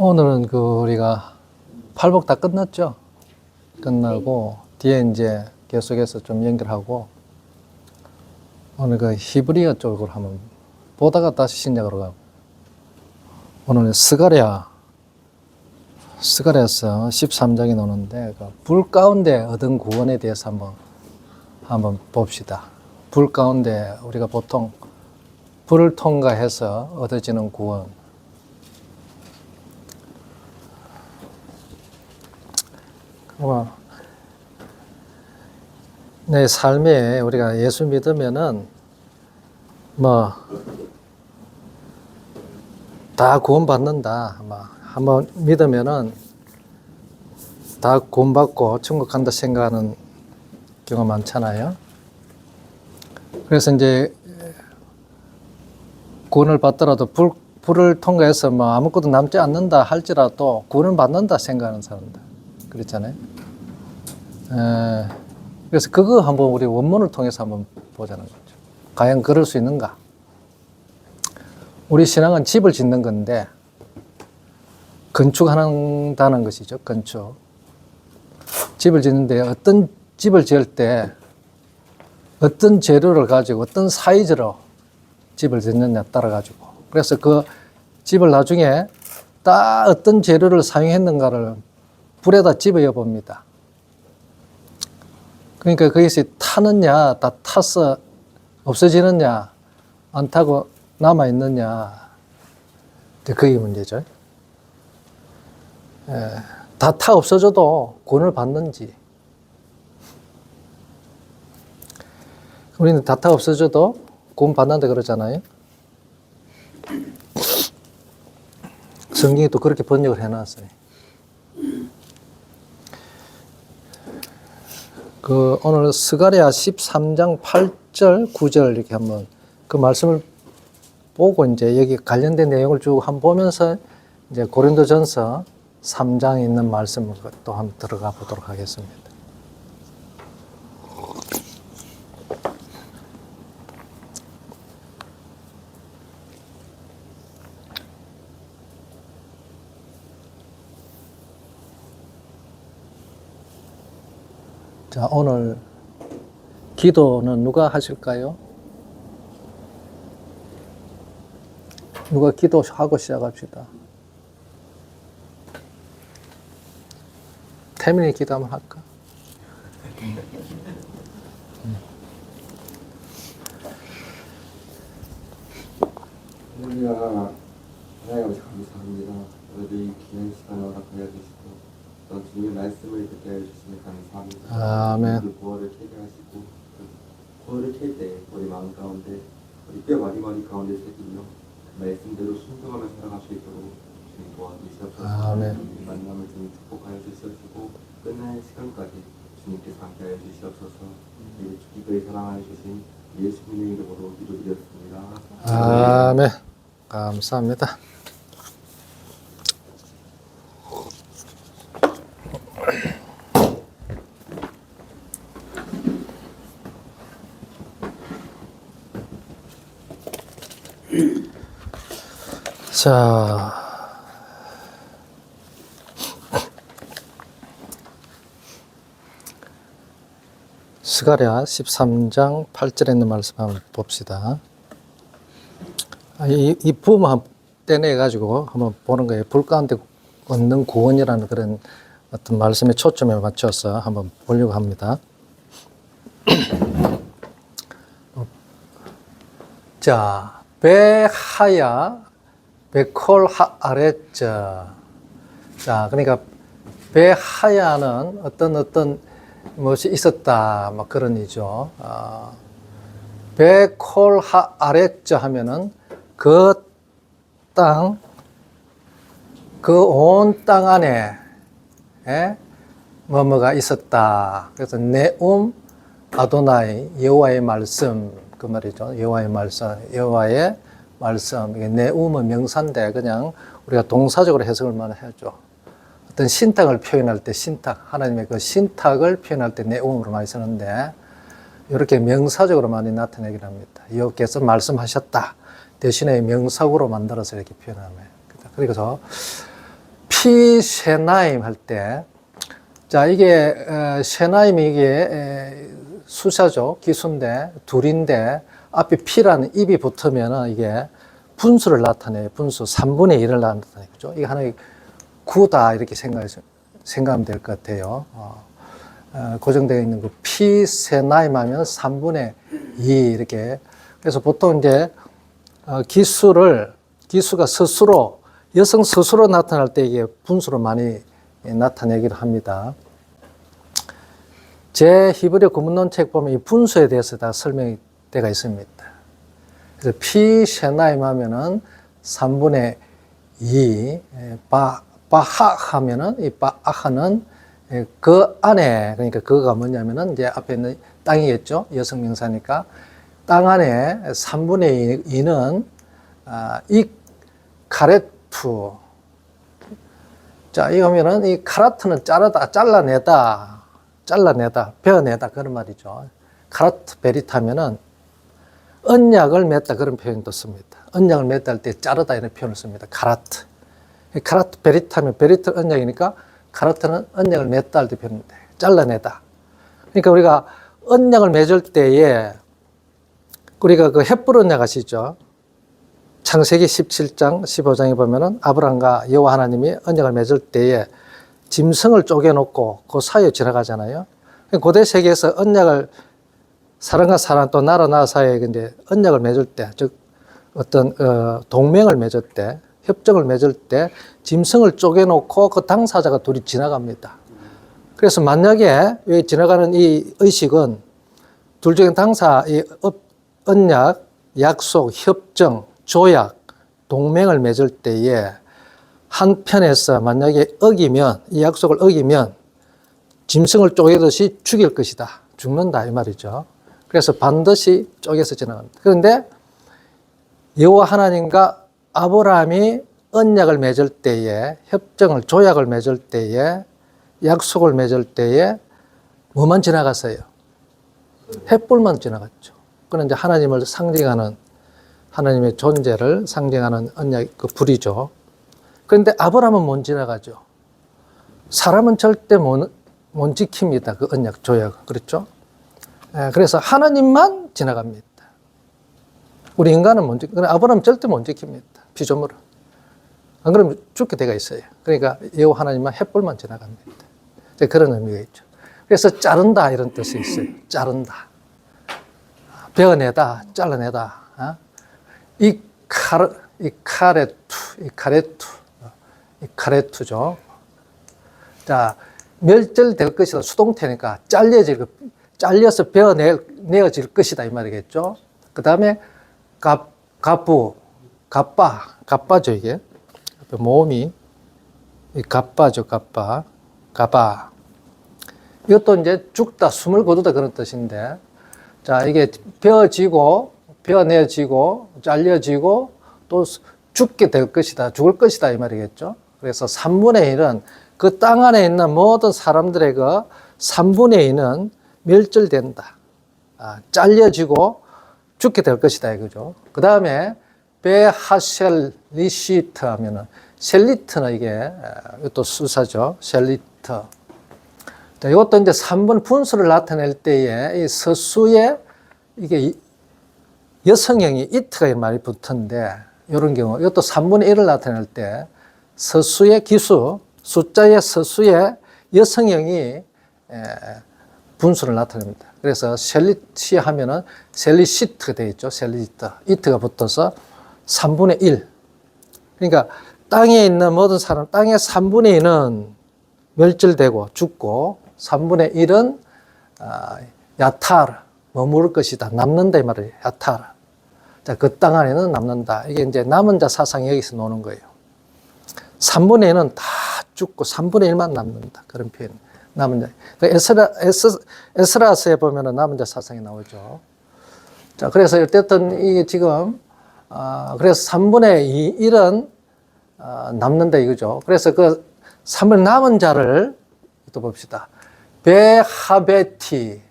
오늘은 우리가 팔복 다 끝났죠? 끝나고 뒤에 이제 계속해서 좀 연결하고 오늘 히브리어 쪽으로 한번 보다가 다시 신약으로 가고 오늘은 스가랴서 13장이 나오는데 불 가운데 얻은 구원에 대해서 한번 봅시다. 불 가운데 우리가 보통 불을 통과해서 얻어지는 구원. 내 삶에 우리가 예수 믿으면은 다 구원받는다. 한번 믿으면은 다 구원받고 천국 간다 생각하는 경우가 많잖아요. 그래서 이제 구원을 받더라도 불을 통과해서 아무것도 남지 않는다 할지라도 구원을 받는다 생각하는 사람들 그렇잖아요. 그래서 그거 한번 우리 원문을 통해서 한번 보자는 거죠. 과연 그럴 수 있는가? 우리 신앙은 집을 짓는 건데 건축한다는 것이죠. 건축. 집을 짓는데 어떤 집을 지을 때 어떤 재료를 가지고 어떤 사이즈로 집을 짓느냐 따라 가지고 그래서 그 집을 나중에 딱 어떤 재료를 사용했는가를 불에다 집어여 봅니다. 그러니까 거기서 타느냐, 다 타서 없어지느냐, 안 타고 남아있느냐, 그게 문제죠. 다 타 없어져도 구원을 받는지. 우리는 다 타 없어져도 구원 받는다 그러잖아요. 성경이 또 그렇게 번역을 해놨어요. 오늘 스가랴 13장 8절, 9절 이렇게 한번 그 말씀을 보고 이제 여기 관련된 내용을 쭉 한번 보면서 이제 고린도전서 3장에 있는 말씀을 또 한번 들어가 보도록 하겠습니다. 자, 오늘 기도는 누가 하실까요? 누가 기도하고 시작합시다. 태민이 기도 한번 할까? 할렐루야. 하나님 아버지 감사합니다. 오늘도 이 귀한 시간을 허락하여 주시고 또 주님의 말씀을 듣게 해주시니 감사합니다. 아멘. 구원을 캐게 하시고 구원을 캘 때 우리 마음 가운데 우리 뼈 마디마디 가운데 새기며 말씀대로 순종하며 살아갈 수 있도록 주님 도와주시옵소서. 아멘. 이 만남을 주님 축복하여 주시옵시고 끝날 시간까지 주님께서 함께하여 주시옵소서. 기도에 사랑하여 주신 예수님의 이름으로 기도드렸습니다. 아멘. 감사합니다. 자, 스가랴 13장 8절에 있는 말씀 한번 봅시다. 이 부분 떼내가지고 한번 보는 거예요. 불 가운데 얻는 구원이라는 그런 어떤 말씀의 초점에 맞춰서 한번 보려고 합니다. 자, 베하야, 베콜 하아레자. 자, 그러니까 베하야는 어떤 무엇이 있었다, 그런 이죠. 베콜 하아레자 하면은 그 땅, 그 온 땅 안에 뭐뭐가 있었다. 그래서 네움 아도나이 여호와의 말씀 그 말이죠. 여호와의 말씀. 이게 네움은 명사인데 그냥 우리가 동사적으로 해석을만 해죠. 어떤 신탁을 표현할 때 하나님의 그 신탁을 표현할 때 네움으로 많이 쓰는데 이렇게 명사적으로 많이 나타내긴 합니다. 여호와께서 말씀하셨다. 대신에 명사구로 만들어서 이렇게 표현하면. 그래서 피세나임 할 때, 자, 이게, 세나임이 이게 수사죠. 기수인데, 둘인데, 앞에 피라는 입이 붙으면은 이게 분수를 나타내요. 분수 3분의 1을 나타내요. 그죠? 이게 하나의 구다, 이렇게 생각하면 될 것 같아요. 고정되어 있는 그 피세나임 하면 3분의 2 이렇게. 그래서 보통 이제, 기수가 스스로, 여성 스스로 나타날 때 이게 분수로 많이 나타내기를 합니다. 제 히브리어 구문론 책 보면 이 분수에 대해서 다 설명이 되어 있습니다. 그래서 피세나임 하면은 3분의 2, 바하 하면은 이 바하는 그 안에, 그러니까 그거가 뭐냐면은 이제 앞에 있는 땅이겠죠. 여성 명사니까. 땅 안에 3분의 2는 이 카레투. 자, 이거면은 이 카라트는 잘라내다, 베어내다 그런 말이죠. 카라트 베리타면은 언약을 맺다 그런 표현도 씁니다. 언약을 맺다 할 때 자르다 이런 표현을 씁니다. 카라트. 카라트 베리타면 베리트 언약이니까 카라트는 언약을 맺다 할 때 표현인데 잘라내다. 그러니까 우리가 언약을 맺을 때에 우리가 그 헷불 언약 아시죠? 창세기 17장 15장에 보면은 아브라함과 여호와 하나님이 언약을 맺을 때에 짐승을 쪼개놓고 그 사이에 지나가잖아요. 고대 세계에서 언약을 사람과 사람 또 나라 나라 사이에 이제 언약을 맺을 때, 즉 어떤 동맹을 맺을 때, 협정을 맺을 때 짐승을 쪼개놓고 그 당사자가 둘이 지나갑니다. 그래서 만약에 여기 지나가는 이 의식은 둘 중에 당사, 이 언약, 약속, 협정, 조약, 동맹을 맺을 때에 한편에서 만약에 어기면, 이 약속을 어기면 짐승을 쪼개듯이 죽일 것이다. 죽는다 이 말이죠. 그래서 반드시 쪼개서 지나갑니다. 그런데 여호와 하나님과 아브라함이 언약을 맺을 때에, 협정을, 조약을 맺을 때에, 약속을 맺을 때에 뭐만 지나갔어요? 횃불만 지나갔죠. 그건 이제 하나님을 상징하는, 하나님의 존재를 상징하는 언약, 그 불이죠. 그런데 아브라함은 못 지나가죠. 사람은 절대 못 지킵니다. 그 언약, 조약. 그렇죠? 그래서 하나님만 지나갑니다. 우리 인간은 못 지킵니다. 아브라함은 절대 못 지킵니다. 피조물은. 안 그러면 죽게 돼가 있어요. 그러니까 여호와 하나님만 횃불만 지나갑니다. 그런 의미가 있죠. 그래서 자른다 이런 뜻이 있어요. 자른다. 베어내다, 잘라내다. 이 카레투죠. 자, 멸절될 것이다. 수동태니까 잘려서 베어내어질 것이다. 이 말이겠죠. 그 다음에 갑바죠, 이게. 모음이, 갑바죠, 가바. 이것도 이제 죽다, 숨을 거두다 그런 뜻인데, 자, 이게 베어내어지고, 잘려지고, 또 죽게 될 것이다, 죽을 것이다, 이 말이겠죠. 그래서 3분의 1은 그 땅 안에 있는 모든 사람들의 그 3분의 2는 멸절된다. 잘려지고 죽게 될 것이다, 이거죠. 그 다음에 베하셀리시트 하면은, 셀리트는 이게, 이것도 수사죠. 셀리트. 자, 이것도 이제 3분 분수를 나타낼 때에 이 서수에 이게 여성형이 이트가 많이 붙는데, 이런 경우, 이것도 3분의 1을 나타낼 때 서수의 기수, 숫자의 서수에 여성형이 분수를 나타냅니다. 그래서 셀리시 하면은 셀리시트가 되어 있죠. 셀리시트. 이트가 붙어서 3분의 1. 그러니까 땅에 있는 모든 사람, 땅의 3분의 2는 멸절되고 죽고 3분의 1은 야타르, 머무를 것이다. 남는다 이 말이에요. 야타르. 자, 그 땅 안에는 남는다. 이게 이제 남은 자 사상이 여기서 나오는 거예요. 3분의 1은 다 죽고 3분의 1만 남는다. 그런 표현. 남은 자. 에스라스에 보면은 남은 자 사상이 나오죠. 자, 그래서 어쨌든 이게 지금, 그래서 3분의 1은 남는다 이거죠. 그래서 그 3분 남은 자를 또 봅시다. 베하베티.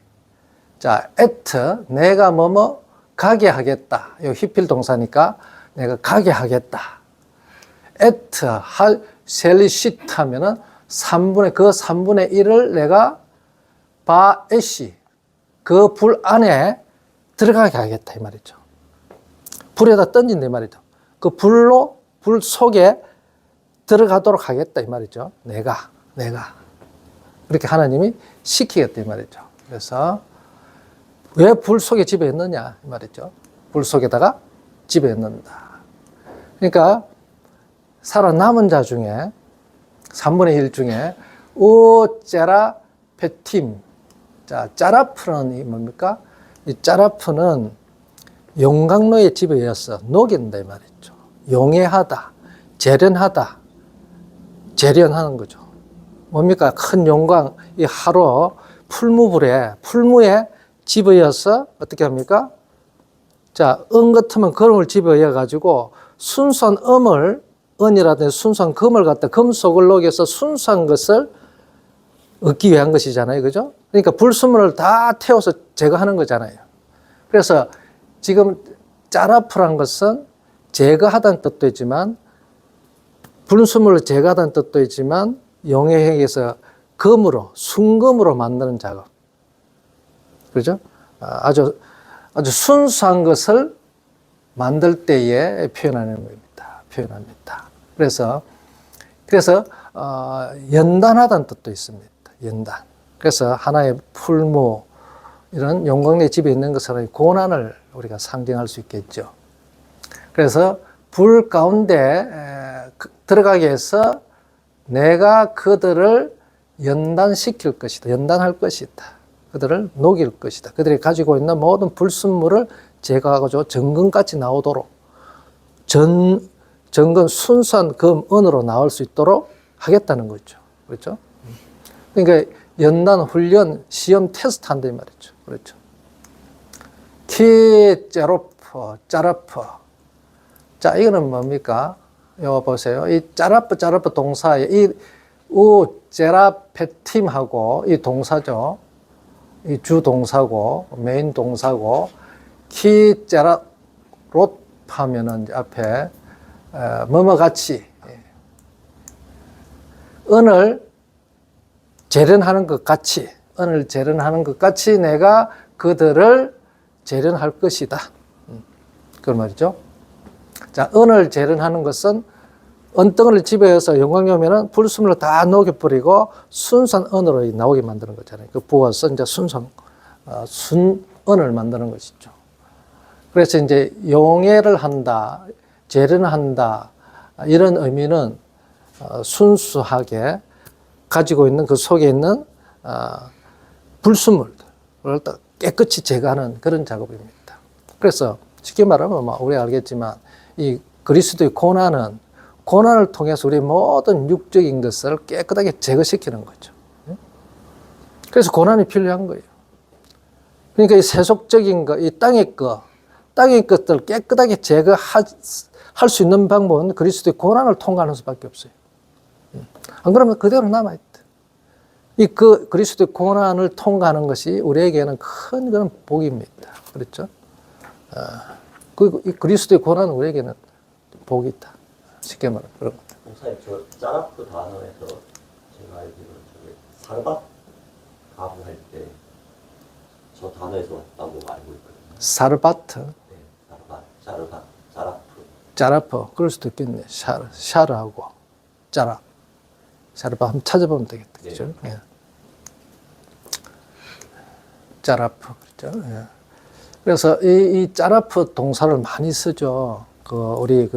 자, 에트. 내가 뭐뭐 가게 하겠다. 이 히필 동사니까 내가 가게 하겠다. 에트. 셀리시트 하면은 3분의 1을 내가 바에시, 그 불 안에 들어가게 하겠다 이 말이죠. 불에다 던진다 이 말이죠. 그 불 속에 들어가도록 하겠다 이 말이죠. 내가 그렇게 하나님이 시키겠다 이 말이죠. 그래서 왜 불 속에 지배했느냐 이 말이죠. 불 속에다가 지배했는다. 그러니까 살아남은 자 중에 3분의 1 중에 오제라페팀, 자 짜라프는 뭡니까? 이 짜라프는 용광로의 지배였어. 녹인다 이 말이죠. 용해하다, 재련하다, 재련하는 거죠. 뭡니까? 큰 용광, 이 하로 풀무에 집어여서 어떻게 합니까? 자, 은 같으면 금을 집어여 가지고 순수한 은이라든지 순수한 금을 갖다 금속을 녹여서 순수한 것을 얻기 위한 것이잖아요. 그죠? 그러니까 불순물을 다 태워서 제거하는 거잖아요. 그래서 지금 짜라프란 것은 제거하다는 뜻도 있지만 불순물을 제거하다는 뜻도 있지만 용해에서 순금으로 만드는 작업. 그죠? 아주 순수한 것을 만들 때에 표현하는 겁니다. 표현합니다. 그래서 연단하다는 뜻도 있습니다. 연단. 그래서 하나의 풀무, 이런 용광로의 집에 있는 것은 고난을 우리가 상징할 수 있겠죠. 그래서 불 가운데 들어가게 해서 내가 그들을 연단시킬 것이다. 연단할 것이다. 그들을 녹일 것이다. 그들이 가지고 있는 모든 불순물을 제거하고 정금같이 나오도록 정금 순수한 금, 은으로 나올 수 있도록 하겠다는 거죠. 그렇죠? 그러니까 연단, 훈련, 시험, 테스트 한다 이 말이죠. 그렇죠? 짜라프. 자, 이거는 뭡니까? 이거 보세요. 이 짜라프 동사에 이 우제라페팀하고 이 동사죠. 이 주 동사고 메인 동사고 키제라롯 하면은 앞에 뭐뭐같이 은을 재련하는 것 같이 내가 그들을 재련할 것이다. 그런 말이죠. 자, 은을 재련하는 것은 은덩어리를 집어서 용광로면은 불순물을 다 녹여버리고 순수한 은으로 나오게 만드는 거잖아요. 그 부어서 이제 순은을 만드는 것이죠. 그래서 이제 용해를 한다, 재련한다, 이런 의미는 순수하게 가지고 있는 그 속에 있는 불순물들을 깨끗이 제거하는 그런 작업입니다. 그래서 쉽게 말하면 우리가 알겠지만 이 그리스도의 고난을 통해서 우리 모든 육적인 것을 깨끗하게 제거시키는 거죠. 그래서 고난이 필요한 거예요. 그러니까 이 세속적인 거, 이 땅의 것들을 깨끗하게 제거할 수 있는 방법은 그리스도의 고난을 통과하는 수밖에 없어요. 안 그러면 그대로 남아있다. 그리스도의 고난을 통과하는 것이 우리에게는 큰 그런 복입니다. 그렇죠? 그리고 이 그리스도의 고난은 우리에게는 복이 있다. 쉽게 말하면 그런 겁니다. 목사님, 저 짜라프 단어에서 제가 알기로는 사르밧 가부할 때 저 단어에서 왔다고 알고 있거든요. 사르바트. 네, 짜라프. 짜라프. 그럴 수도 있겠네. 샤르하고 짜라. 샤르바 한번 찾아보면 되겠다. 네. 그죠? 예. 짜라프. 그렇죠? 예. 그래서 이 짜라프 동사를 많이 쓰죠. 우리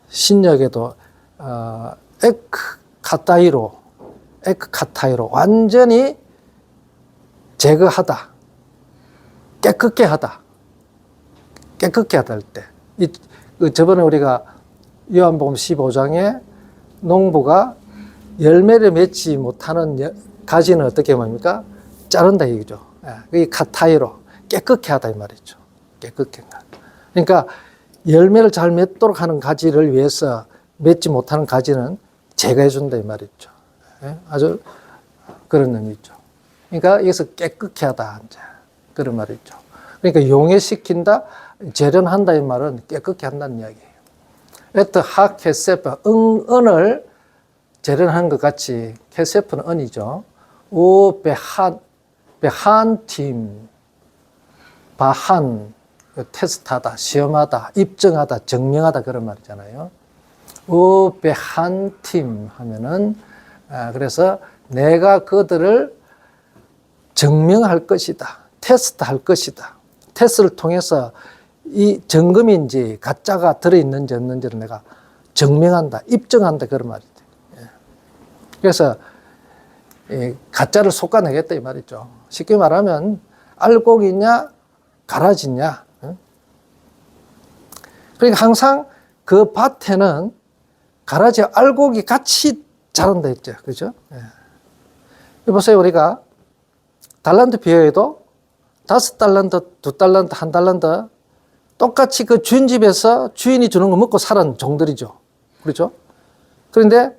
신약에도 에크카타이로 완전히 제거하다, 깨끗게 하다 할 때. 저번에 우리가 요한복음 15장에 농부가 열매를 맺지 못하는 가지는 어떻게 뭡니까? 자른다 이거죠. 이 카타이로 깨끗게 하다 이 말이죠. 깨끗게 하다. 그러니까 열매를 잘 맺도록 하는 가지를 위해서 맺지 못하는 가지는 제거해 준다 이 말이죠. 아주 그런 의미죠. 그러니까 여기서 깨끗게 하다 그런 말이죠. 그러니까 용해시킨다, 재련한다 이 말은 깨끗게 한다는 이야기예요. 에트 하케세파 은을 재련하는 것 같이 캐세프는 은이죠. 오 베한 팀 바한 테스트하다, 시험하다, 입증하다, 증명하다 그런 말이잖아요. 오 베한 팀 하면은 그래서 내가 그들을 증명할 것이다. 테스트할 것이다. 테스트를 통해서 이 점검인지 가짜가 들어있는지 없는지를 내가 증명한다, 입증한다 그런 말이죠. 그래서 가짜를 솎아내겠다 이 말이죠. 쉽게 말하면 알곡이냐 가라지냐. 그러니까 항상 그 밭에는 가라지와 알곡이 같이 자란다 했죠. 그죠? 보세요. 우리가 달란트 비유에도 5달란트, 2달란트, 1달란트 똑같이 그 주인 집에서 주인이 주는 거 먹고 살은 종들이죠. 그렇죠? 그런데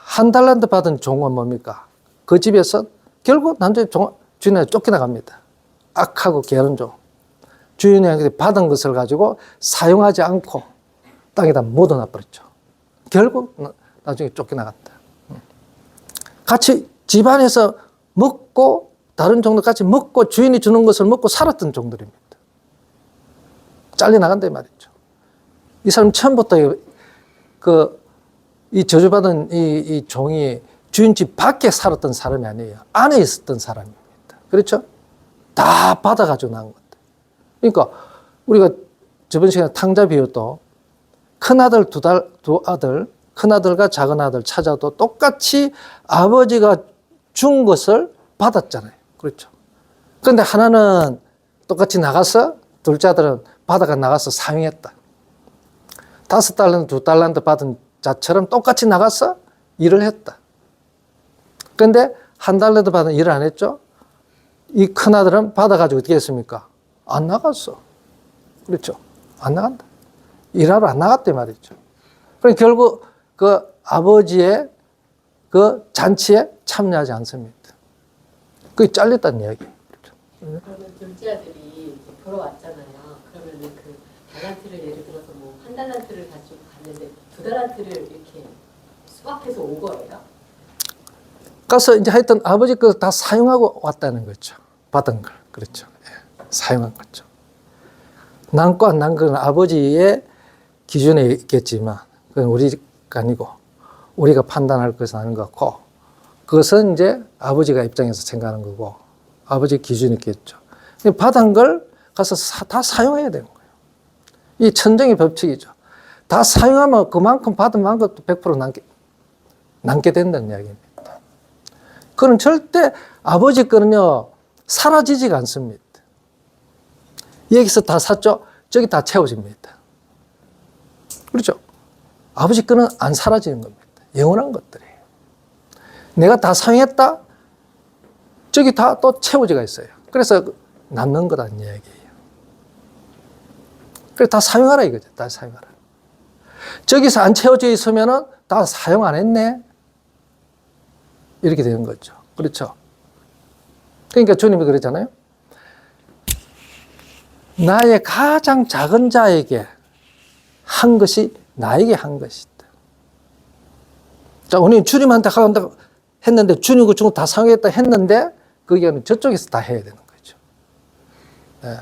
1달란트 받은 종은 뭡니까? 그 집에서 결국 나중에 주인한테 쫓겨나갑니다. 악하고 게으른 종. 주인에게 받은 것을 가지고 사용하지 않고 땅에다 묻어놔버렸죠. 결국 나중에 쫓겨나간다. 같이 집안에서 먹고 다른 종도 같이 먹고 주인이 주는 것을 먹고 살았던 종들입니다. 잘려나간다 이 말이죠. 이 사람 처음부터 이 저주받은 이 종이 주인 집 밖에 살았던 사람이 아니에요. 안에 있었던 사람입니다. 그렇죠? 다 받아가지고 나온 건데. 그러니까 우리가 저번 시간에 탕자 비유도 큰아들, 두 아들, 큰아들과 작은아들 찾아도 똑같이 아버지가 준 것을 받았잖아요. 그렇죠? 그런데 하나는 똑같이 나가서 둘째 아들은 받아가 나가서 사용했다. 5달란트, 2달란트 받은 자처럼 똑같이 나가서 일을 했다. 그런데 1달란트 받은 일을 안 했죠? 이 큰아들은 받아가지고 어떻게 했습니까? 안 나갔어. 그렇죠? 안 나간다. 일하러 안 나갔대 말이죠. 그럼 결국 그 아버지의 그 잔치에 참여하지 않습니다. 그게 잘렸다는 이야기예요. 그렇죠? 그러면 둘째 아들이 보러 왔잖아요. 그러면은 그 달란트를 예를 들어서 뭐 1달란트를 가지고 갔는데 2달란트를 이렇게 수확해서 온 거예요? 가서 이제 하여튼 아버지 거 다 사용하고 왔다는 거죠. 받은 걸. 그렇죠. 예, 사용한 거죠. 남고 안 난 건 아버지의 기준에 있겠지만 그건 우리가 아니고 우리가 판단할 것은 아닌 것 같고 그것은 이제 아버지가 입장에서 생각하는 거고 아버지 기준이 있겠죠. 받은 걸 가서 다 사용해야 되는 거예요. 이 천정의 법칙이죠. 다 사용하면 그만큼 받은 만큼 100% 남게 된다는 이야기입니다. 그건 절대 아버지 거는요 사라지지가 않습니다. 여기서 다 샀죠? 저기 다 채워집니다. 그렇죠? 아버지 거는 안 사라지는 겁니다. 영원한 것들이에요. 내가 다 사용했다? 저기 다 또 채워지가 있어요. 그래서 남는 거라는 이야기예요. 그래서 다 사용하라 이거죠. 다 사용하라. 저기서 안 채워져 있으면은 다 사용 안 했네. 이렇게 되는 거죠. 그렇죠? 그러니까 주님이 그러잖아요. 나의 가장 작은 자에게 한 것이 나에게 한 것이다. 자, 오늘 주님한테 한다고 했는데 주님 그 중에 다 사용했다 했는데 그게 저쪽에서 다 해야 되는 거죠. 네.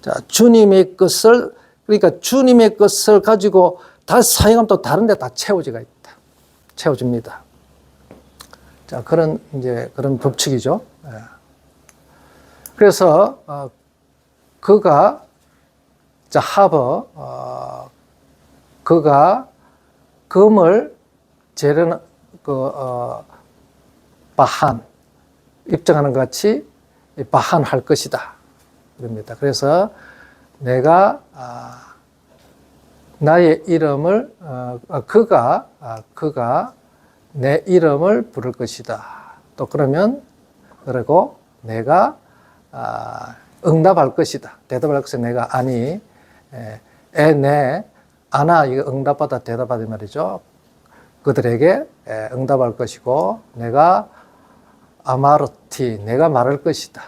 자, 주님의 것을 그러니까 주님의 것을 가지고 다 사용하면 또 다른 데 다 채워지가 있다. 채워집니다. 자, 그런 법칙이죠. 네. 그래서 그가 자 그가 금을 재련 바한 입증하는 것 같이 바한할 것이다. 그럽니다. 그래서 내가 나의 이름을 그가 내 이름을 부를 것이다. 또 그러면 그리고 내가 응답할 것이다. 대답할 것은 내가 아니 네 아나 이거 응답받아 대답하다 말이죠. 그들에게 응답할 것이고 내가 아마르티 내가 말할 것이다.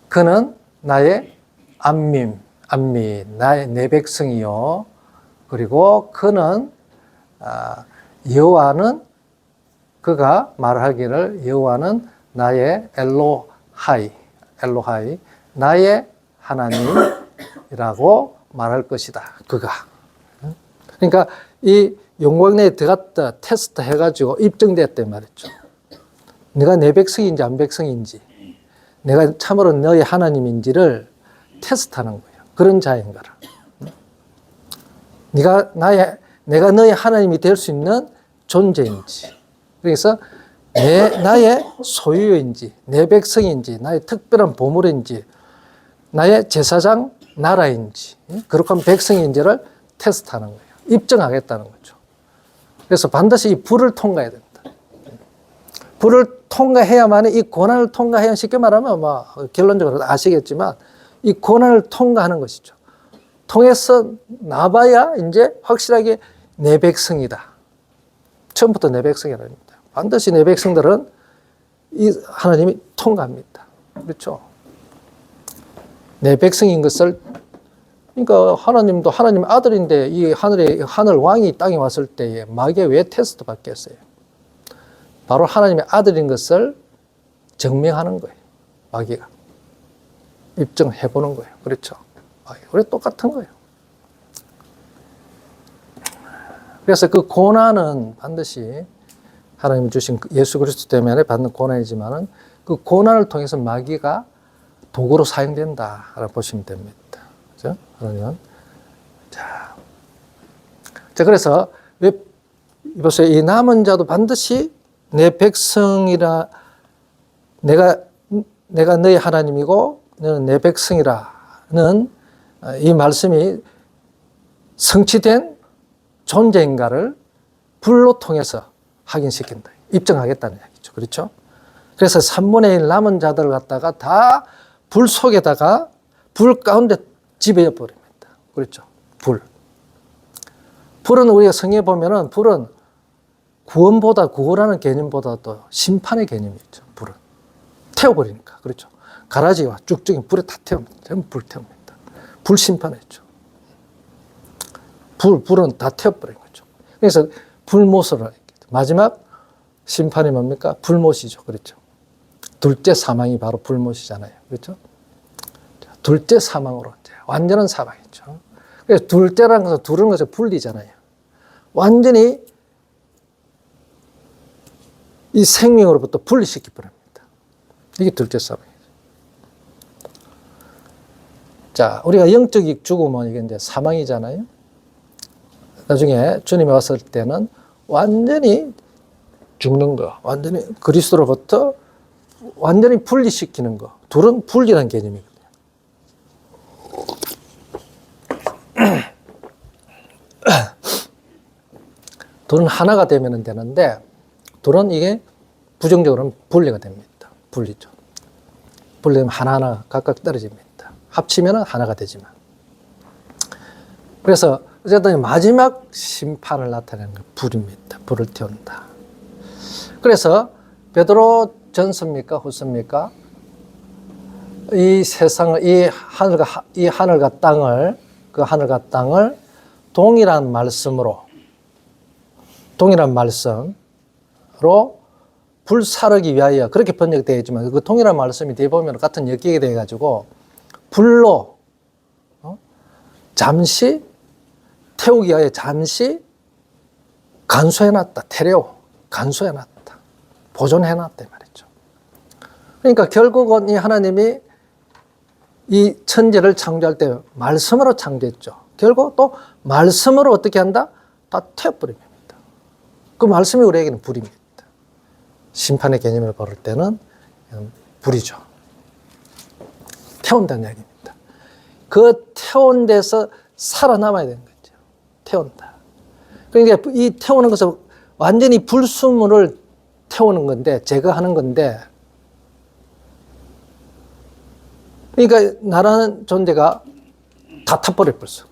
그는 나의 암미 나의 내 백성이요. 그리고 그는 여호와는 그가 말하기를 여호와는 나의 엘로하이 나의 하나님이라고 말할 것이다. 그가. 그러니까 이 용광로에 들어갔다 테스트 해가지고 입증됐단 말이죠. 네가 내 백성인지 안 백성인지, 내가 참으로 너의 하나님인지를 테스트하는 거예요. 그런 자인가를. 내가 너의 하나님이 될 수 있는 존재인지, 그래서 나의 소유인지, 내 백성인지, 나의 특별한 보물인지, 나의 제사장 나라인지, 그렇게 하면 백성인지를 테스트하는 거예요. 입증하겠다는 거죠. 그래서 반드시 이 불을 통과해야 됩니다. 불을 통과해야만, 이 고난을 통과해야, 쉽게 말하면 결론적으로 아시겠지만 이 고난을 통과하는 것이죠. 통해서 나봐야 이제 확실하게 내 백성이다. 처음부터 내 백성이랍니다. 반드시 내 백성들은 이 하나님이 통과합니다. 그렇죠? 내 백성인 것을, 그러니까 하나님도 하나님 아들인데 이 하늘 왕이 땅에 왔을 때에 마귀가 왜 테스트 받겠어요? 바로 하나님의 아들인 것을 증명하는 거예요. 마귀가 입증해 보는 거예요. 그렇죠? 우리 똑같은 거예요. 그래서 그 고난은 반드시 하나님이 주신 예수 그리스도 때문에 받는 고난이지만은 그 고난을 통해서 마귀가 도구로 사용된다라고 보시면 됩니다. 그죠? 그러면 자, 그래서 왜 보세요. 이 남은 자도 반드시 내 백성이라, 내가 너의 하나님이고 너는 내 백성이라는 이 말씀이 성취된 존재인가를 불로 통해서 확인시킨다. 입증하겠다는 얘기죠. 그렇죠? 그래서 3분의 1 남은 자들을 갖다가 다 불 속에다가 불 가운데 집어넣어 버립니다. 그렇죠? 불은 우리가 성경에 보면은 불은 구원라는 개념보다도 심판의 개념이죠. 불은 태워버리니까. 그렇죠? 가라지와 쭉쭉이 불에 다 태웁니다. 전부 불 태웁니다. 불 심판했죠. 불은 다 태워버린 거죠. 그래서 불못을 마지막 심판이 뭡니까? 불못이죠. 그렇죠? 둘째 사망이 바로 불못이잖아요. 그렇죠? 둘째 사망으로 이제 완전한 사망이죠. 그래서 둘째라는 것은 둘은 것을 분리잖아요. 완전히 이 생명으로부터 분리시키 버립니다. 이게 둘째 사망이죠. 자, 우리가 영적 죽음은 이게 이제 사망이잖아요. 나중에 주님이 왔을 때는 완전히 죽는 거, 완전히 그리스도로부터 완전히 분리시키는 거. 둘은 분리라는 개념이거든요. 둘은 하나가 되면 되는데, 둘은 이게 부정적으로는 분리가 됩니다. 분리죠. 분리되면 하나하나 각각 떨어집니다. 합치면 하나가 되지만. 그래서 어쨌든 마지막 심판을 나타내는 건 불입니다. 불을 태운다. 그래서 베드로 전서입니까? 후서입니까? 이 세상을, 이 하늘과 땅을, 그 하늘과 땅을 동일한 말씀으로 불사르기 위하여, 그렇게 번역되어 있지만 그 동일한 말씀이 되어 보면 같은 엮이게 되어 가지고 불로 잠시 태우기 위하여 잠시 간수해놨다. 간수해놨다. 보존해놨다 말이죠. 그러니까 결국은 이 하나님이 이 천지를 창조할 때 말씀으로 창조했죠. 결국 또 말씀으로 어떻게 한다? 다 태워버립니다. 그 말씀이 우리에게는 불입니다. 심판의 개념을 볼 때는 불이죠. 태운다는 얘기입니다. 그 태운 데서 살아남아야 되는 거죠. 태운다. 그러니까 이 태우는 것은 완전히 불순물을 태우는 건데, 제거하는 건데, 그러니까 나라는 존재가 다 타버려 벌써.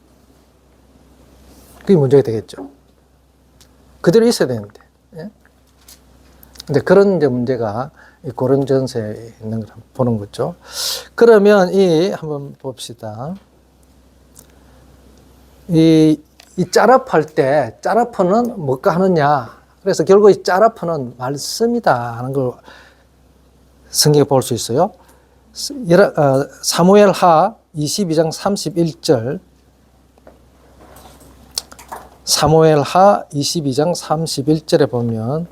그게 문제가 되겠죠. 그대로 있어야 되는데. 예? 근데 그런 이제 문제가 이 고린전서에 있는 걸 보는 거죠. 그러면 한번 봅시다. 이 이 짜라프할 때 짜라프는 뭐가 하느냐. 그래서 결국 이 짜라프는 말씀이다 하는 걸 성경에 볼 수 있어요. 사무엘하 22장 31절. 사무엘하 22장 31절에 보면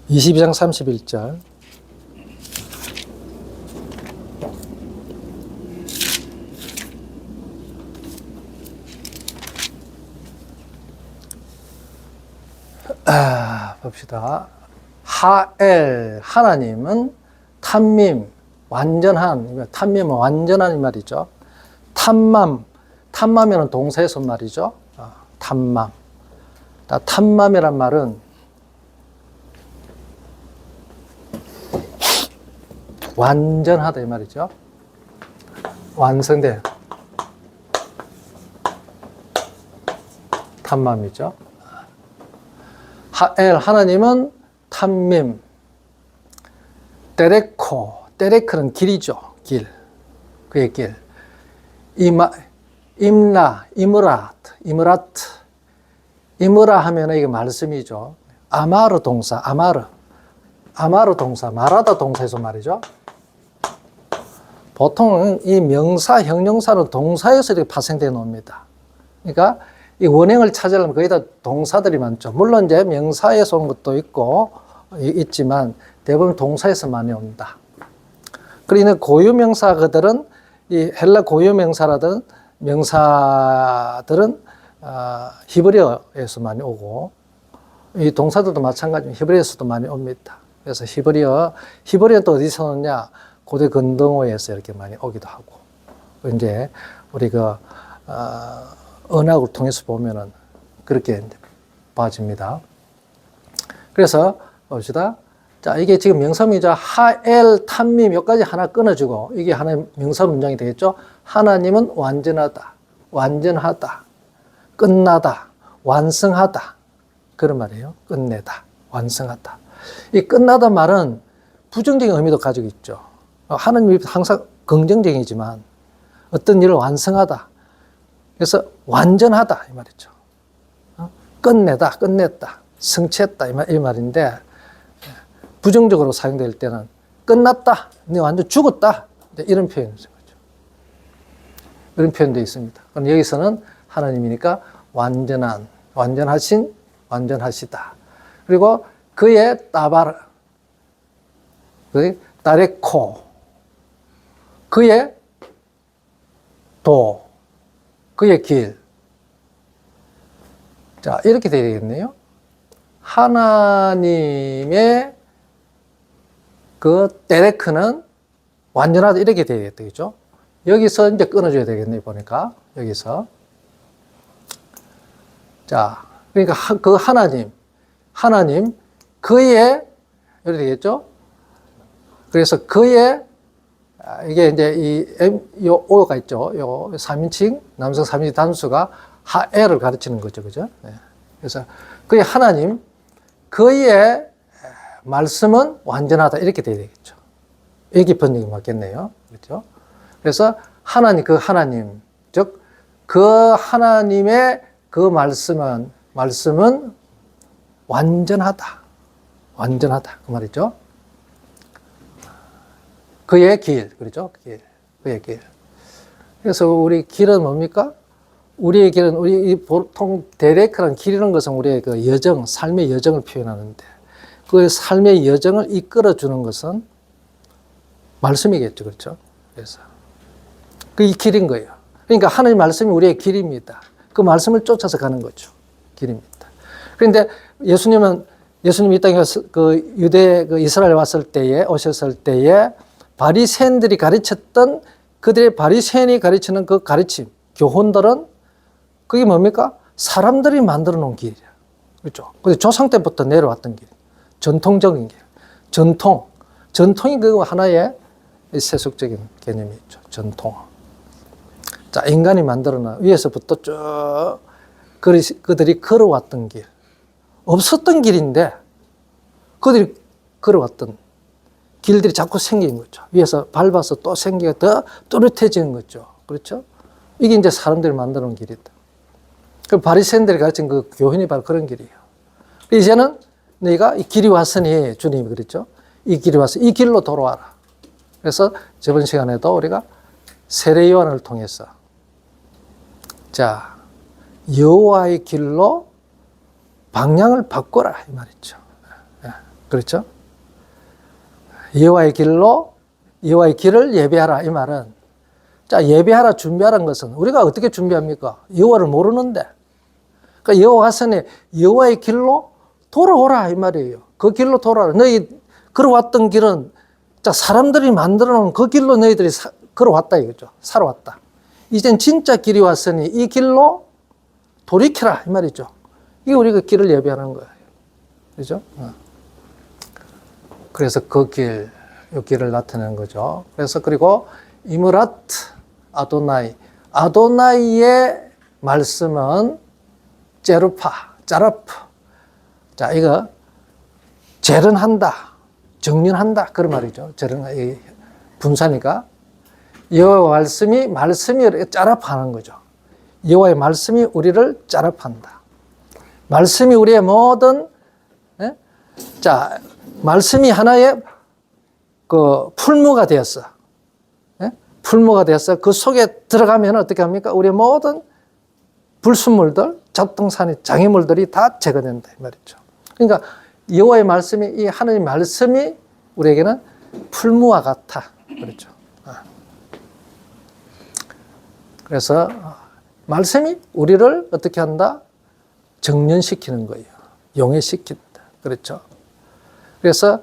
(22장 31절) 봅시다. 하엘, 하나님은 탐밈, 완전한, 탐밈은 완전한 이 말이죠. 탐맘이라는 동사에서 말이죠. 탐맘. 탐맘이란 말은 완전하다 이 말이죠. 완성된 탐맘이죠. 하엘, 하나님은 탐밈. 데레코, 데레크는 길이죠. 길. 그의 길. 임라, 이므라트. 이므라 하면 이게 말씀이죠. 아마르 동사, 아마르 동사, 말하다 동사에서 말이죠. 보통 이 명사, 형용사는 동사에서 이렇게 파생되어 놉니다. 그러니까 이 원형을 찾으려면 거의 다 동사들이 많죠. 물론 이제 명사에서 온 것도 있지만 대부분 동사에서 많이 옵니다. 그러니 고유명사 그들은 이 헬라 고유명사라든 명사들은 히브리어에서 많이 오고 이 동사들도 마찬가지로 히브리어에서도 많이 옵니다. 그래서 히브리어는 또 어디서 오느냐? 고대 근동어에서 이렇게 많이 오기도 하고 이제 우리가 언학을 통해서 보면은 그렇게 봐집니다. 그래서 봅시다. 자, 이게 지금 명사문이죠. 하엘, 탐밈, 여기까지 하나 끊어주고, 이게 하나의 명사 문장이 되겠죠. 하나님은 완전하다, 완전하다, 끝나다, 완성하다. 그런 말이에요. 끝내다, 완성하다. 이 끝나다 말은 부정적인 의미도 가지고 있죠. 하나님이 항상 긍정적이지만 어떤 일을 완성하다. 그래서 완전하다 이 말이죠. 끝내다, 끝냈다, 성취했다 이 말인데 부정적으로 사용될 때는 끝났다, 네 완전 죽었다 이런 표현이 있는 거죠. 이런 표현도 있습니다. 그럼 여기서는 하나님이니까 완전한, 완전하신, 완전하시다. 그리고 그의 따바르, 그의 따레코, 그의 도, 그의 길. 자, 이렇게 되겠네요. 하나님의 그 데레크는 완전하다 이렇게 되겠죠. 여기서 이제 끊어줘야 되겠네요. 보니까 여기서. 자, 그러니까 그 하나님 그의 이렇게 되겠죠. 그래서 그의 이게 이제 요 오가 있죠. 요 3인칭 남성 3인칭 단수가 하엘을 가르치는 거죠, 그죠? 네. 그래서 그의 하나님, 그의 말씀은 완전하다 이렇게 돼야 되겠죠. 여기 번역이 맞겠네요, 그렇죠? 그래서 그 하나님, 즉 그 하나님의 그 말씀은 완전하다, 완전하다 그 말이죠. 그의 길, 그렇죠? 그의 길. 그래서 우리 길은 뭡니까? 우리의 길은, 보통 데레크라는 길이라는 것은 우리의 그 여정, 삶의 여정을 표현하는데, 그 삶의 여정을 이끌어주는 것은 말씀이겠죠. 그렇죠? 그래서. 그게 길인 거예요. 그러니까 하나님 말씀이 우리의 길입니다. 그 말씀을 쫓아서 가는 거죠. 길입니다. 그런데 예수님이 이 땅에 그 유대, 이스라엘에 오셨을 때에 바리새인들이 가르쳤던 그들의 바리새인이 가르치는 그 가르침, 교훈들은 그게 뭡니까? 사람들이 만들어 놓은 길이야. 그렇죠? 근데 조상 때부터 내려왔던 길. 전통적인 길. 전통이 그 하나의 세속적인 개념이 있죠. 전통. 자, 인간이 만들어 놓은 위에서부터 쭉 그들이 걸어왔던 길, 없었던 길인데 그들이 걸어왔던 길들이 자꾸 생긴 거죠. 위에서 밟아서 또 생기가 더 또렷해지는 거죠. 그렇죠? 이게 이제 사람들이 만들어 놓은 길이다. 그 바리새인들이 가르친 그 교훈이 바로 그런 길이에요. 이제는 너희가 이 길이 왔으니, 주님이 그랬죠. 이 길이 와서 이 길로 돌아와라. 그래서 저번 시간에도 우리가 세례 요한을 통해서 자, 여호와의 길로 방향을 바꿔라 이 말이죠. 그렇죠? 여호와의 길로, 여호와의 길을 예배하라 이 말은, 자, 예배하라, 준비하라는 것은 우리가 어떻게 준비합니까? 여호와를 모르는데. 그러니까 여호와서는 여호와의 길로 돌아오라 이 말이에요. 그 길로 돌아오라. 너희 걸어왔던 길은, 자, 사람들이 만들어 놓은 그 길로 너희들이 걸어왔다 이거죠. 살아왔다. 이젠 진짜 길이 왔으니 이 길로 돌이켜라 이 말이죠. 이게 우리가 길을 예배하는 거예요. 그죠? 그래서 그 길, 이 길을 나타내는 거죠. 그래서 그리고 이므라트 아도나이, 아도나이의 말씀은 제루파, 짜라프. 자, 이거 재련한다, 정련한다 그런 말이죠. 재련, 분사니까 여호와의 말씀이 이렇게 짜라파하는 거죠. 여호와의 말씀이 우리를 짜라파한다. 말씀이 우리의 모든, 자, 말씀이 하나의 그 풀무가 되었어. 풀무가 되어서 그 속에 들어가면 어떻게 합니까? 우리의 모든 불순물들, 잡동사니, 장애물들이 다 제거된다 이 말이죠. 그러니까 여호와의 말씀이, 이 하나님의 말씀이 우리에게는 풀무와 같아. 그렇죠. 그래서 말씀이 우리를 어떻게 한다? 정련시키는 거예요. 용해시킨다. 그렇죠. 그래서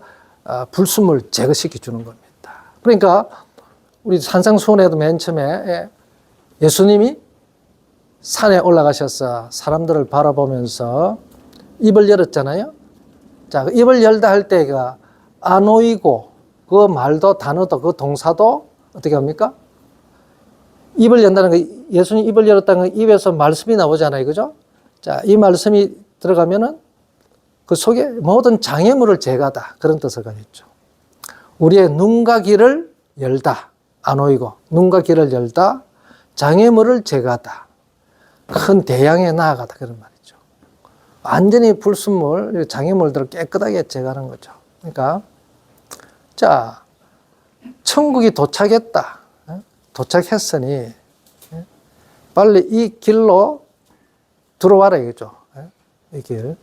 불순물 제거시켜 주는 겁니다. 그러니까 우리 산상수훈에도 맨 처음에 예수님이 산에 올라가셔서 사람들을 바라보면서 입을 열었잖아요. 자, 그 입을 열다 할 때가 아노이고, 그 말도, 단어도, 그 동사도 어떻게 합니까? 입을 연다는 거, 예수님 입을 열었다는 건 입에서 말씀이 나오잖아요. 그죠? 자, 이 말씀이 들어가면은 그 속에 모든 장애물을 제거하다. 그런 뜻을 가졌죠. 우리의 눈과 귀를 열다. 아노이고, 눈과 귀를 열다. 장애물을 제거하다. 큰 대양에 나아가다. 그런 말이죠. 완전히 불순물, 장애물들을 깨끗하게 제거하는 거죠. 그러니까, 자, 천국이 도착했다. 도착했으니, 빨리 이 길로 들어와라 이거죠. 이 길.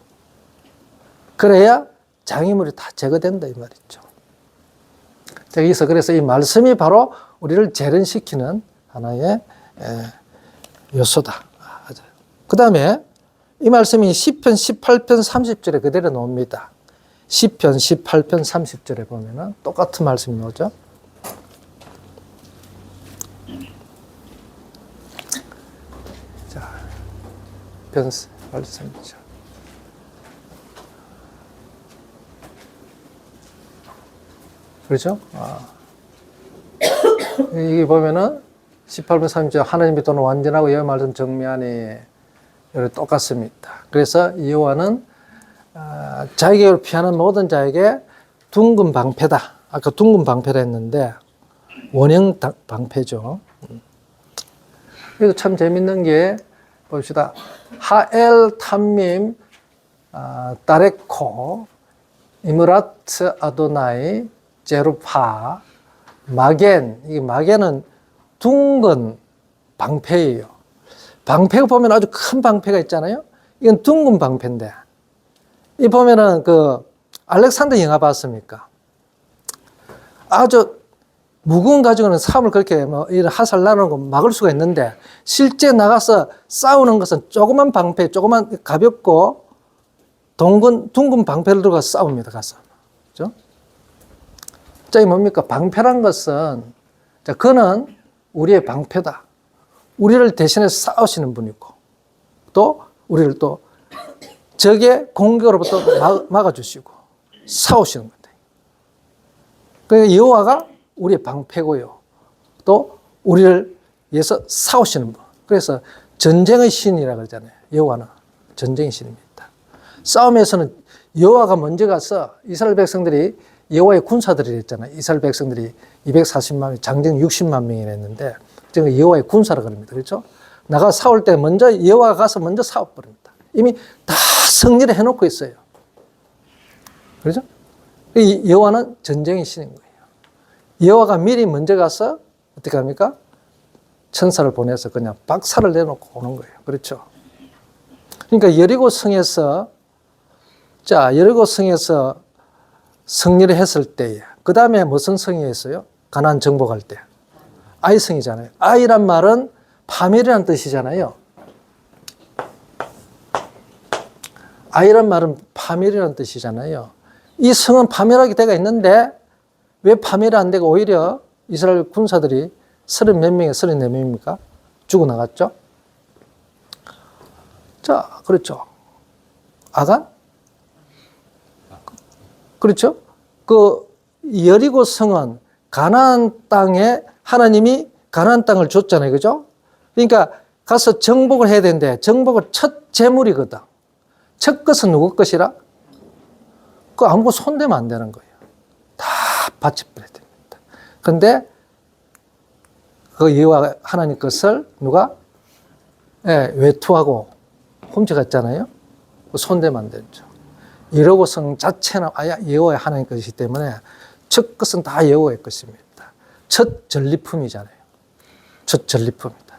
그래야 장애물이 다 제거된다 이 말이죠. 여기서 그래서 이 말씀이 바로 우리를 재련시키는 하나의 요소다. 그 다음에 이 말씀이 시편 18편 30절에 그대로 나옵니다. 시편 18편 30절에 보면은 똑같은 말씀이 나오죠. 자, 말씀이죠. 그렇죠? 여기 보면은 18분 30절 하나님의 도는 완전하고 여호와의 말씀 정미하니 이렇게 똑같습니다. 그래서 여호와는 자기를 피하는 모든 자에게 둥근 방패다. 아까 둥근 방패라 했는데 원형 방패죠. 이거 참 재밌는 게 봅시다. 하엘 탐밈 따레코 이므라트 아도나이 제루파 마겐. 이 마겐은 둥근 방패예요. 방패가 보면 아주 큰 방패가 있잖아요. 이건 둥근 방패인데, 이 보면은 그 알렉산더 영화 봤습니까? 아주 무거운 가지고는 싸움을 그렇게 뭐 이런 화살 나누는 거 막을 수가 있는데, 실제 나가서 싸우는 것은 조그만 방패, 조그만 가볍고 둥근 방패를 들고 싸웁니다. 가서. 그죠? 자, 이 뭡니까? 방패란 것은, 자, 그는 우리의 방패다. 우리를 대신해 싸우시는 분이고, 또 우리를 또 적의 공격으로부터 막아주시고 싸우시는 겁니다. 그러니까 여호와가 우리의 방패고요, 또 우리를 위해서 싸우시는 분. 그래서 전쟁의 신이라고 그러잖아요. 여호와는 전쟁의 신입니다. 싸움에서는 여호와가 먼저 가서 이스라엘 백성들이 여호와의 군사들이 했잖아요. 이스라엘 백성들이 240만 명, 장정 60만 명이 됐는데 지금 여호와의 군사라 그럽니다. 그렇죠? 나가 싸울 때 먼저 여호와가 가서 먼저 싸워버립니다. 이미 다 승리를 해놓고 있어요. 그렇죠? 이 여호와는 전쟁의 신인 거예요. 여호와가 미리 먼저 가서 어떻게 합니까? 천사를 보내서 그냥 박살을 내놓고 오는 거예요. 그렇죠? 그러니까 여리고 성에서 승리를 했을 때에 그 다음에 무슨 성이었어요? 가나안 정복할 때 아이 성이잖아요. 아이란 말은 파멸이라는 뜻이잖아요. 아이란 말은 파멸이라는 뜻이잖아요. 이 성은 파멸하게 되어 있는데 왜 파멸이 안 되고 오히려 이스라엘 군사들이 30몇 명에 34명입니까? 죽어나갔죠? 자, 그렇죠. 아간? 그렇죠? 그 여리고 성은 가나안 땅에 하나님이 가나안 땅을 줬잖아요. 그죠? 그러니까 가서 정복을 해야 되는데 정복을 첫 재물이거든. 첫 것은 누구 것이라? 그 아무것도 손대면 안 되는 거예요. 다 바쳐버려야 됩니다. 그런데 그 여호와 하나님 것을 누가 외투하고 훔쳐갔잖아요. 손대면 안 되죠. 여리고 성 자체는 아예 여호와의 하나님 것이기 때문에 첫 것은 다 여호와의 것입니다. 첫 전리품이잖아요. 첫 전리품이다.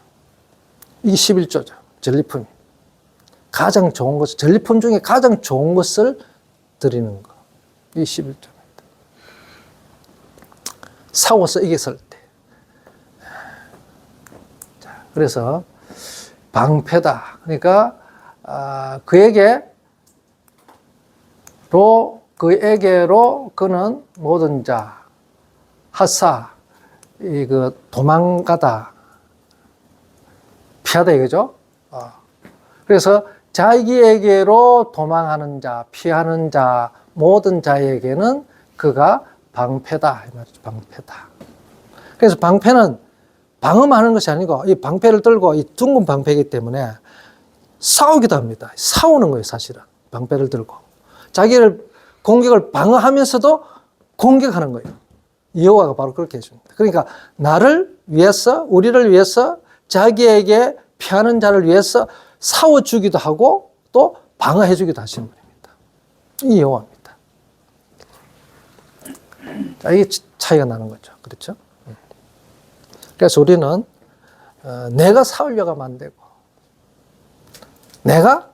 이게 11조죠. 전리품이. 가장 좋은 것, 전리품 중에 가장 좋은 것을 드리는 거. 이게 11조입니다. 싸워서 이겼을 때. 자, 그래서 방패다. 그러니까 그에게로 그는 모든 자 하사 도망가다 피하다 이거죠. 그래서 자기에게로 도망하는 자, 피하는 자, 모든 자에게는 그가 방패다 이 말이죠. 방패다. 그래서 방패는 방어하는 것이 아니고 이 방패를 들고 이 둥근 방패이기 때문에 싸우기도 합니다. 싸우는 거예요, 사실은. 방패를 들고 자기를 공격을 방어하면서도 공격하는 거예요. 여호와가 바로 그렇게 해줍니다. 그러니까 나를 위해서, 우리를 위해서, 자기에게 피하는 자를 위해서 싸워주기도 하고 또 방어해주기도 하시는 분입니다. 이 여호와입니다. 자, 이게 차이가 나는 거죠. 그렇죠? 그래서 우리는 내가 싸우려고 하면 안 되고 내가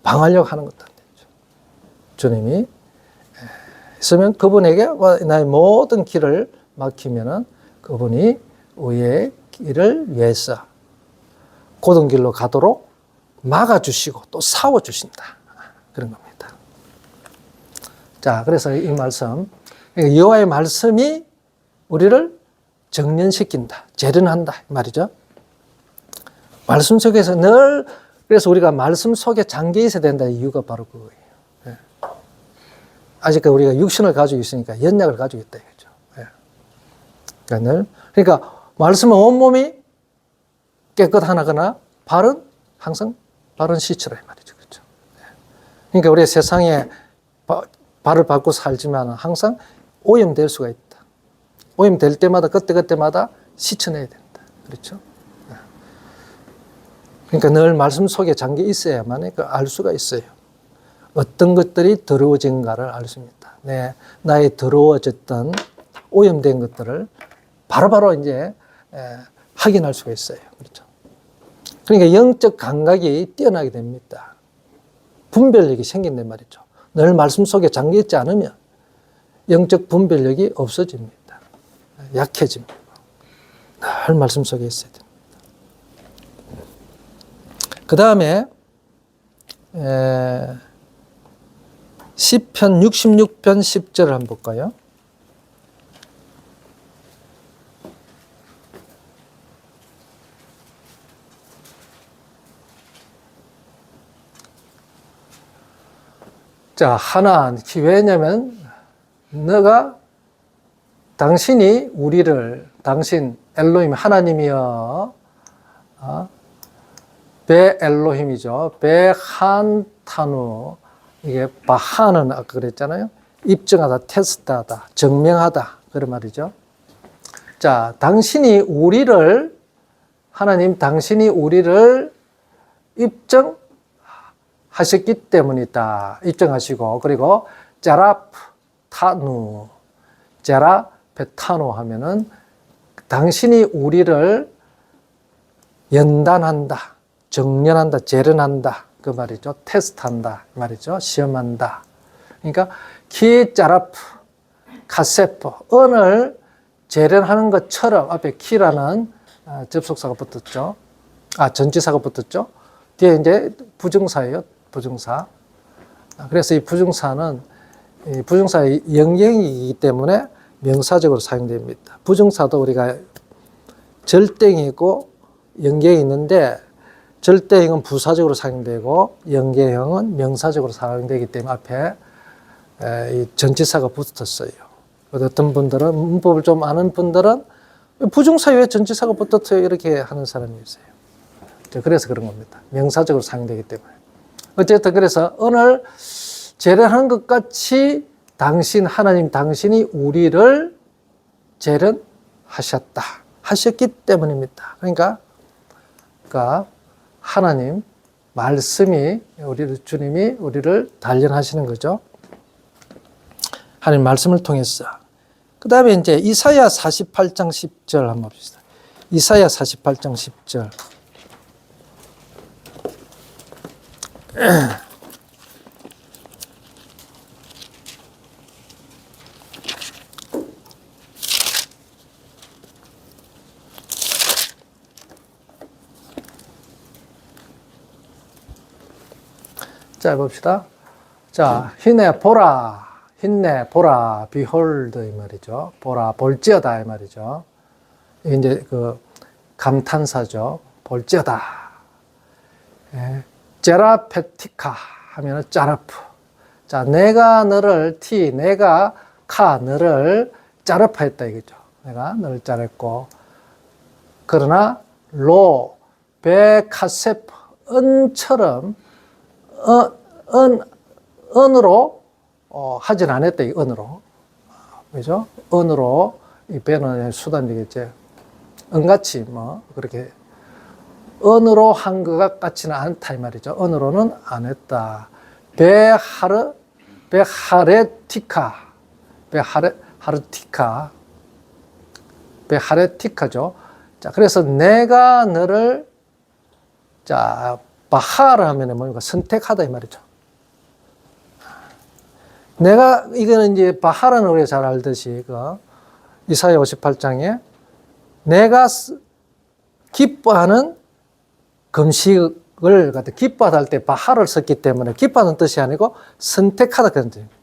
방어하려고 하는 것도 안 되죠. 주님이 있으면 그분에게 나의 모든 길을 막히면은 그분이 우리의 길을 위해서 고든 길로 가도록 막아주시고 또 싸워주신다. 그런 겁니다. 자, 그래서 이 말씀, 여호와의 말씀이 우리를 정련시킨다, 재련한다 말이죠. 말씀 속에서 늘 그래서 우리가 말씀 속에 잠겨 있어야 된다는 이유가 바로 그거예요. 예. 아직 우리가 육신을 가지고 있으니까 연약을 가지고 있다 이거죠. 예. 그러니까 말씀은 온몸이 깨끗하거나 발은 항상 바른 시체라 이 말이죠. 그렇죠. 예. 그러니까 우리 세상에 발을 밟고 살지만 항상 오염될 수가 있다. 오염될 때마다 그때마다 씻어내야 된다. 그렇죠? 그러니까 늘 말씀 속에 잠겨 있어야만 알 수가 있어요. 어떤 것들이 더러워진가를 알 수 있습니다. 나의 더러워졌던 오염된 것들을 바로바로 이제 확인할 수가 있어요. 그렇죠? 그러니까 영적 감각이 뛰어나게 됩니다. 분별력이 생긴단 말이죠. 늘 말씀 속에 잠겨 있지 않으면 영적 분별력이 없어집니다. 약해집니다. 늘 말씀 속에 있어야 됩니다. 그 다음에 시편 66편 10절을 한번 볼까요? 자, 왜냐면 당신이 우리를 당신 엘로힘 하나님이여 베엘로힘이죠. 베한타누. 이게 바하는 아까 그랬잖아요. 입증하다, 테스트하다, 증명하다. 그런 말이죠. 자, 당신이 우리를, 하나님 당신이 우리를 입증하셨기 때문이다. 입증하시고, 그리고 제라타누, 제라베타누 하면은 당신이 우리를 연단한다, 정련한다, 재련한다. 그 말이죠. 테스트한다. 그 말이죠. 시험한다. 그러니까 키 짜라프, 카세프, 언을 재련하는 것처럼 앞에 키라는 접속사가 붙었죠. 전치사가 붙었죠. 뒤에 이제 부정사예요. 부정사. 그래서 이 부정사는 이 부정사의 영역이기 때문에 명사적으로 사용됩니다. 부정사도 우리가 절대형이고 연계형이 있는데 절대형은 부사적으로 사용되고 연계형은 명사적으로 사용되기 때문에 앞에 이 전치사가 붙었어요. 어떤 분들은 문법을 좀 아는 분들은 부정사에 왜 전치사가 붙었어요? 이렇게 하는 사람이 있어요. 그래서 그런 겁니다. 명사적으로 사용되기 때문에. 어쨌든 그래서 오늘 재련하는 것 같이 당신 하나님 당신이 우리를 재련하셨다. 하셨기 때문입니다. 그러니까 하나님 말씀이 우리를 주님이 우리를 단련하시는 거죠. 하나님 말씀을 통해서. 그 다음에 이제 이사야 48장 10절 한번 봅시다. 이사야 48장 10절. 자, 봅시다. 자, 힘내 보라. 힘내 보라. behold 이 말이죠. 보라, 볼지어다 이 말이죠. 이게 이제 그 감탄사죠. 볼지어다. 예. 제라페티카 하면은 짜라프. 자, 내가 너를 내가 너를 짜라파했다 이거죠. 내가 너를 짜랬고, 그러나 베카세프 은처럼 언으로 하진 않았다 이 언으로. 그죠? 언으로 이 배는 수단이겠지. 은같이 뭐 그렇게 언으로 한 것 같지는 않다 이 말이죠. 언으로는 안 했다. 베하레티카죠. 자, 그래서 내가 너를 바하라 하면 뭡니까? 선택하다 이 말이죠. 내가 이거는 이제 바하라는 우리가 잘 알듯이 이사야 58장에 내가 기뻐하는 금식을 기뻐하다 할 때 바하를 썼기 때문에 기뻐하는 뜻이 아니고 선택하다 그런 뜻입니다.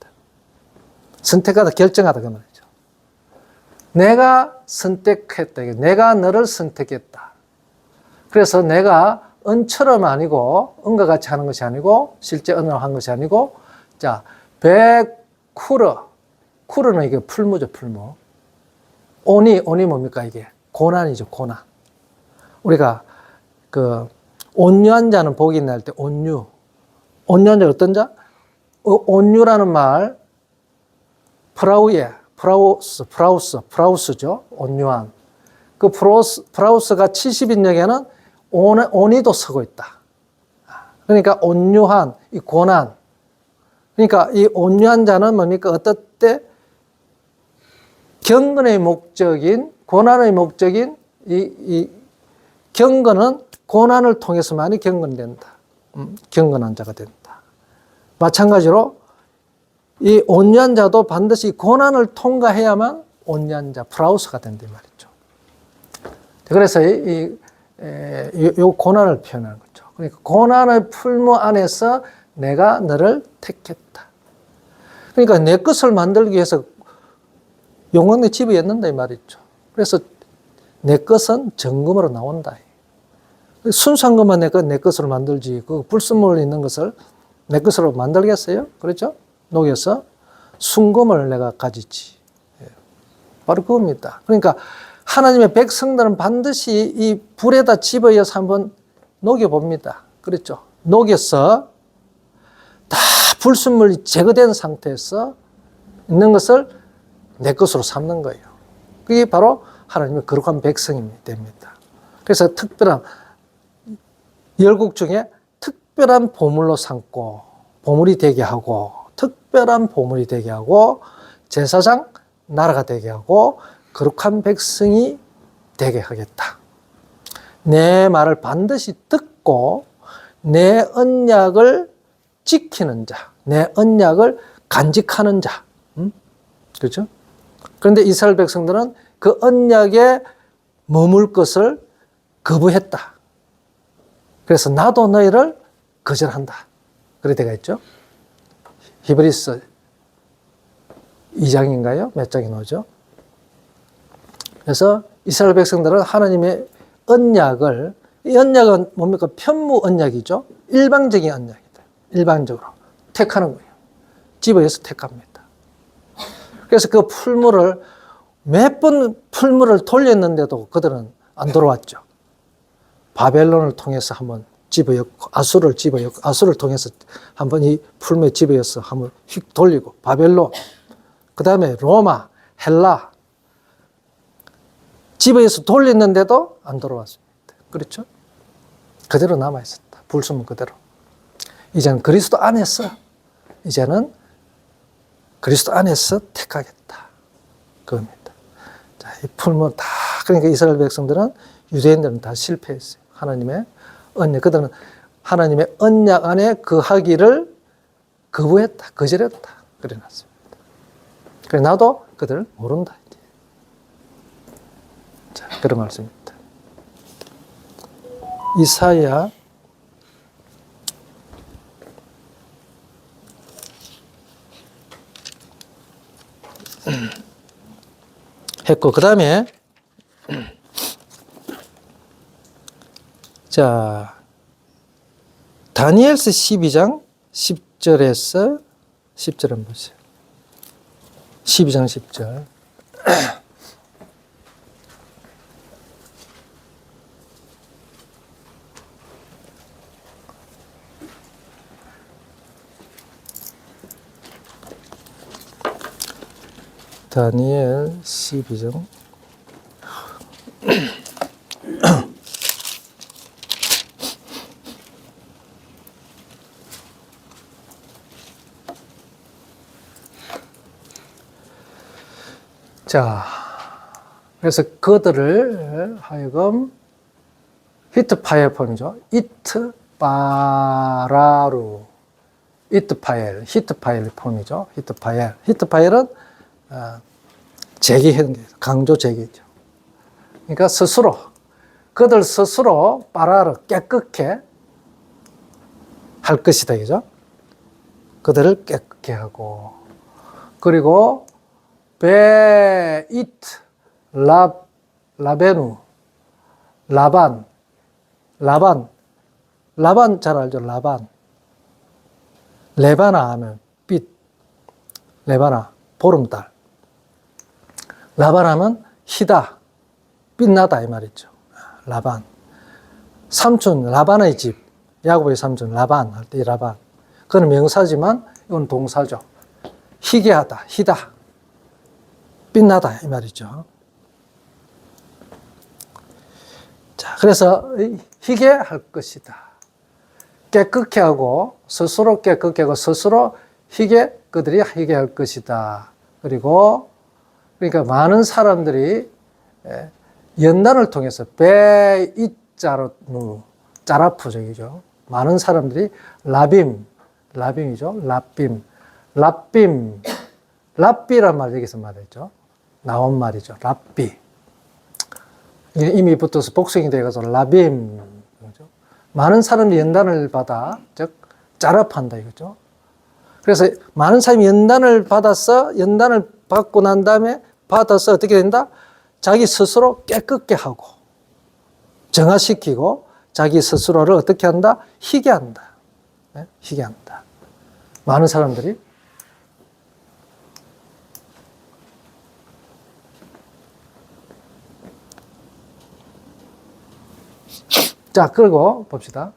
선택하다, 결정하다 그 말이죠. 내가 선택했다. 내가 너를 선택했다. 그래서 내가 은처럼 아니고 은과 같이 하는 것이 아니고 실제 은으로 한 것이 아니고 쿠르는 이게 풀무죠. 풀무. 온이 뭡니까 이게? 고난이죠. 고난. 우리가 온유한 자는 복이 있나 할 때 온유한 자 어떤 자? 온유라는 말 프라우스죠. 온유한. 그 프라우스가 70인역에는 온이도 쓰고 있다. 그러니까 온유한, 이 고난. 그러니까 이 온유한 자는 뭡니까? 어떨 때 경건의 목적인, 고난의 목적인 이 경건은 고난을 통해서만이 경건된다. 경건한 자가 된다. 마찬가지로 이 온유한 자도 반드시 고난을 통과해야만 온유한 자, 프라우스가 된다 말이죠. 그래서 이 고난을 표현하는 거죠. 그러니까 고난의 풀무 안에서 내가 너를 택했다. 그러니까 내 것을 만들기 위해서 용왕의 집에 있는다 이 말이죠. 그래서 내 것은 정금으로 나온다. 순수한 것만 내 것으로 만들지 그 불순물 있는 것을 내 것으로 만들겠어요? 그렇죠? 녹여서 순금을 내가 가지지. 바로 그겁니다. 그러니까 하나님의 백성들은 반드시 이 불에다 집어여서 한번 녹여봅니다. 그렇죠? 녹여서 다 불순물이 제거된 상태에서 있는 것을 내 것으로 삼는 거예요. 그게 바로 하나님의 거룩한 백성이 됩니다. 그래서 특별한 열국 중에 특별한 보물로 삼고 보물이 되게 하고 특별한 보물이 되게 하고 제사장 나라가 되게 하고 거룩한 백성이 되게 하겠다. 내 말을 반드시 듣고 내 언약을 지키는 자, 내 언약을 간직하는 자. 그렇죠? 그런데 이스라엘 백성들은 그 언약에 머물 것을 거부했다. 그래서 나도 너희를 거절한다. 그래 되가 있죠? 히브리서 2장인가요? 몇 장이 나오죠? 그래서 이스라엘 백성들은 하나님의 언약을, 이 언약은 뭡니까? 편무 언약이죠? 일방적인 언약이다. 일방적으로 택하는 거예요. 집어에서 택합니다. 그래서 그 풀물을 몇 번 풀물을 돌렸는데도 그들은 안 돌아왔죠. 바벨론을 통해서 한번 집어였고, 아수를 집어였고, 아수를 통해서 한번 이 풀물에 집어여서 한번 휙 돌리고, 바벨론, 그 다음에 로마, 헬라, 집어에서 돌렸는데도 안 돌아왔습니다. 그렇죠? 그대로 남아있었다. 불순물 그대로. 이제는 그리스도 안에서, 이제는 그리스도 안에서 택하겠다. 그겁니다. 자, 이 풀물 다, 그러니까 이스라엘 백성들은, 유대인들은 다 실패했어요. 하나님의 언약, 그들은 하나님의 언약 안에 거하기를 거부했다. 거절했다. 그래 놨습니다. 그래 나도 그들을 모른다. 이제. 자, 그런 말씀입니다. 이사야 했고, 그 다음에 자, 다니엘서 12장 10절에서 10절 한번 보세요. 12장 10절. 다니엘 12장. 자, 그래서 그들을 하여금 히트파엘 폼이죠. 이트바라루, 이트파엘, 히트파엘 폼이죠. 히트파엘. 히트파엘은 제기하는 게 강조 제기죠. 그러니까 스스로, 그들 스스로 바라르, 깨끗게 할 것이다. 그죠? 그들을 깨끗게 하고, 그리고 베이트 라베누 라반 잘 알죠? 라반 레바나 하면 빛, 레바나 보름달, 라반 하면 희다, 빛나다 이 말이죠. 라반 삼촌, 라반의 집, 야곱의 삼촌 라반 할 때 이 라반, 그건 명사지만 이건 동사죠. 희게하다, 희다, 빛나다 이 말이죠. 자, 그래서 희게 할 것이다. 깨끗게 하고 스스로 깨끗게 하고 스스로 희게, 그들이 희게 할 것이다. 그리고 그러니까 많은 사람들이 연단을 통해서 베이자르누 짜라푸적이죠. 많은 사람들이 라빔이죠. 랍비란 말 여기서 말했죠. 나온 말이죠. 랍비. 이미 붙어서 복성이 되어서 라빔. 그렇죠? 많은 사람이 연단을 받아, 즉, 짜랍한다 이거죠. 그래서 많은 사람이 연단을 받고 난 다음에 받아서 어떻게 된다? 자기 스스로 깨끗게 하고, 정화시키고, 자기 스스로를 어떻게 한다? 희게 한다. 네? 희게 한다. 많은 사람들이 자, 그리고 봅시다.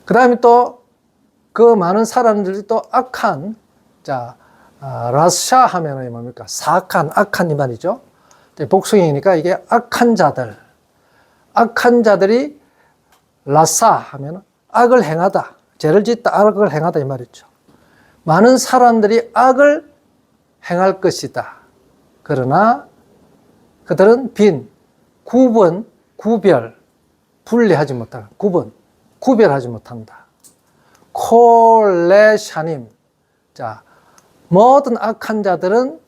그 다음에 또 그 많은 사람들이 또 악한, 자, 라샤 하면은 뭡니까? 사악한, 악한 이 말이죠. 복수형이니까 이게 악한 자들. 악한 자들이 라사 하면 악을 행하다. 죄를 짓다, 악을 행하다 이 말이죠. 많은 사람들이 악을 행할 것이다. 그러나 그들은 빈, 구별, 분리하지 못한다. 구별하지 못한다. 콜레샤님. 자, 모든 악한 자들은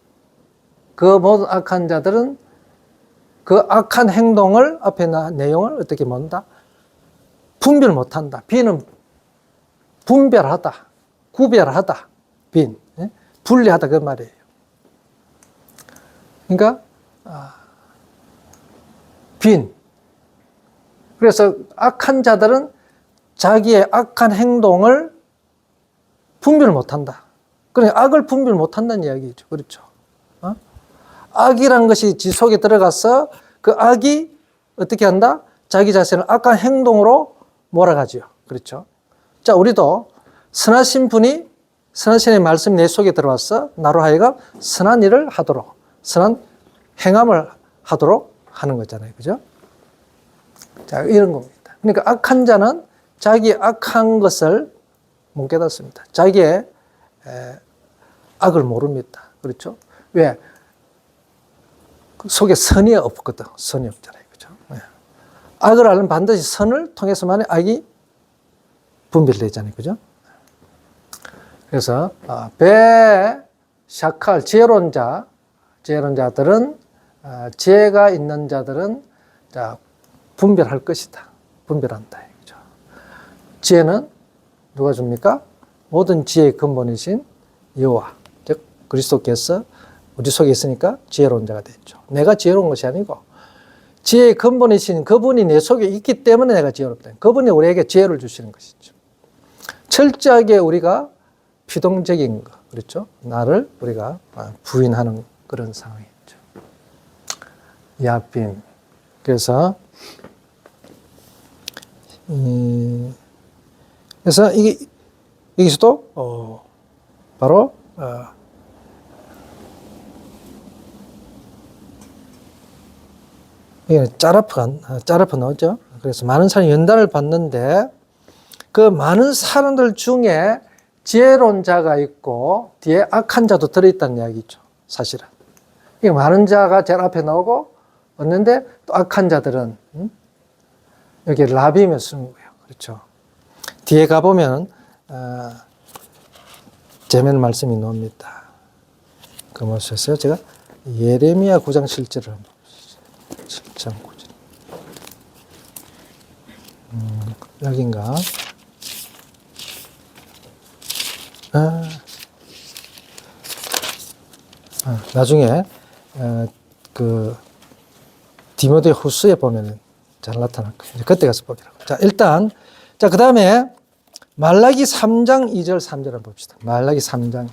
그 악한 행동을 앞에 내용을 어떻게 본다? 분별 못한다. 빈은 분별하다, 구별하다, 빈, 분리하다 그 말이에요. 그러니까 빈. 그래서 악한 자들은 자기의 악한 행동을 분별 못한다. 그러니까 악을 분별 못한다는 이야기죠. 그렇죠? 악이란 것이 지 속에 들어가서 그 악이 어떻게 한다? 자기 자신을 악한 행동으로 몰아가지요. 그렇죠? 자, 우리도 선하신 분이 선하신의 말씀이 내 속에 들어와서 나로 하여금 선한 일을 하도록, 선한 행함을 하도록 하는 거잖아요. 그죠? 자, 이런 겁니다. 그러니까 악한 자는 자기의 악한 것을 못 깨닫습니다. 자기의 악을 모릅니다. 그렇죠? 왜? 그 속에 선이 없거든. 선이 없잖아요. 그죠? 악을 알면 반드시 선을 통해서만 악이 분별되잖아요. 그죠? 그래서 샤칼 지혜론자들은 지혜가 있는 자들은 분별할 것이다. 분별한다. 그죠? 지혜는 누가 줍니까? 모든 지혜의 근본이신 여호와, 즉 그리스도께서 우리 속에 있으니까 지혜론자가 됐죠. 내가 지혜로운 것이 아니고 지혜의 근본이신 그분이 내 속에 있기 때문에 내가 지혜롭다. 그분이 우리에게 지혜를 주시는 것이죠. 철저하게 우리가 피동적인 거, 그렇죠? 나를 우리가 부인하는 그런 상황이죠. 야빔. 그래서 여기서도 바로 이게 짜라프 나오죠. 그래서 많은 사람이 연단을 받는데 그 많은 사람들 중에 지혜론자가 있고 뒤에 악한 자도 들어있다는 이야기죠. 사실은. 이게 많은 자가 제일 앞에 나오고 왔는데 또 악한 자들은 여기 라빔에 쓰는 거예요. 그렇죠. 뒤에 가보면 재미있는 말씀이 나옵니다. 그 뭐였어요? 제가 예레미야 9장 7절을 한번 보시죠. 7장 9절. 여긴가? 나중에 그 디모데 후서에 보면 잘 나타날 거예요. 그때 가서 보기라고. 자, 일단 그 다음에 말라기 3장 2절 3절 한번 봅시다. 말라기 3장.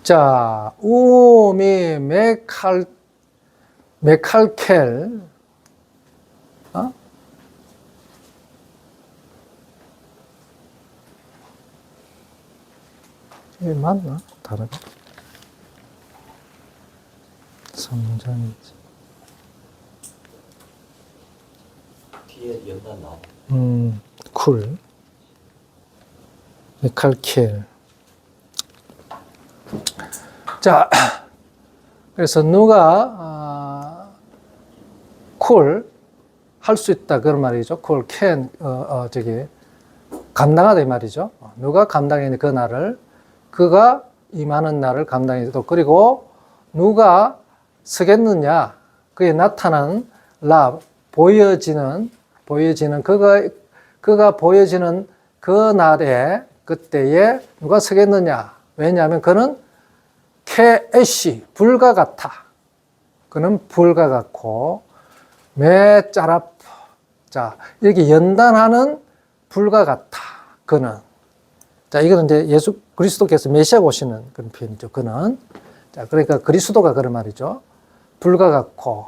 자, 우미 메칼켈, 이게 맞나? 다르네. 3장이지. 뒤에 연단 나와. 쿨. 메칼켈. 자, 그래서 누가 쿨 할 수 있다 그런 말이죠. 쿨 캔 감당하다 이 말이죠. 누가 감당했는 그 날을 그가 임하는 날을 감당해도 그리고 누가 서겠느냐 그에 나타나는 보여지는 그가 보여지는 그 날에 그때에 누가 서겠느냐. 왜냐하면 그는 캐애시 불과 같아. 그는 불과 같고 매 자, 이렇게 연단하는 불과 같아. 그는. 자, 이거는 이제 예수 그리스도께서 메시아가 오시는 그런 표현이죠. 그는. 자, 그러니까 그리스도가 그런 말이죠. 불과 같고,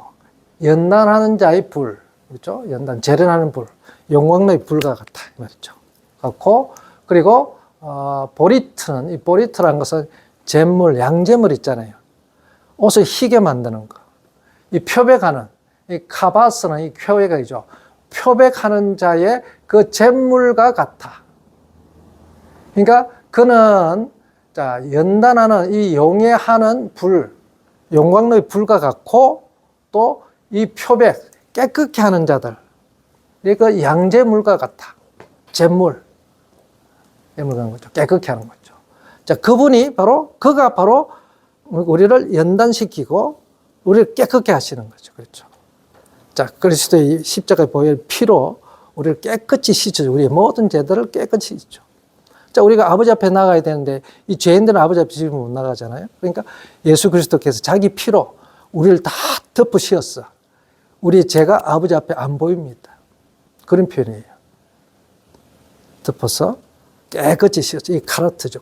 연단하는 자의 불. 그렇죠? 연단, 재련하는 불. 영광의 불과 같아. 이 말이죠. 같고, 그리고, 보리트는, 이 보리트라는 것은 잿물, 양잿물 있잖아요. 옷을 희게 만드는 거. 이 표백하는, 이 카바스는 이 표백이죠. 표백하는 자의 그 잿물과 같아. 그러니까 그는 자, 연단하는 이 용해하는 불, 영광의 불과 같고 또 이 표백, 깨끗게 하는 자들. 그 양잿물과 같아. 잿물. 잿물과 거죠. 깨끗게 하는 거죠. 자, 그가 바로 우리를 연단시키고 우리를 깨끗게 하시는 거죠. 그렇죠. 자, 그리스도의 십자가에 보혈 피로 우리를 깨끗이 씻어줘. 우리의 모든 죄들을 깨끗이 씻죠. 자, 우리가 아버지 앞에 나가야 되는데 이 죄인들은 아버지 앞에 지금 못 나가잖아요. 그러니까 예수 그리스도께서 자기 피로 우리를 다 덮어 씌웠어. 우리의 죄가 아버지 앞에 안 보입니다. 그런 표현이에요. 덮어서 깨끗이 씌웠어. 이 카라트죠.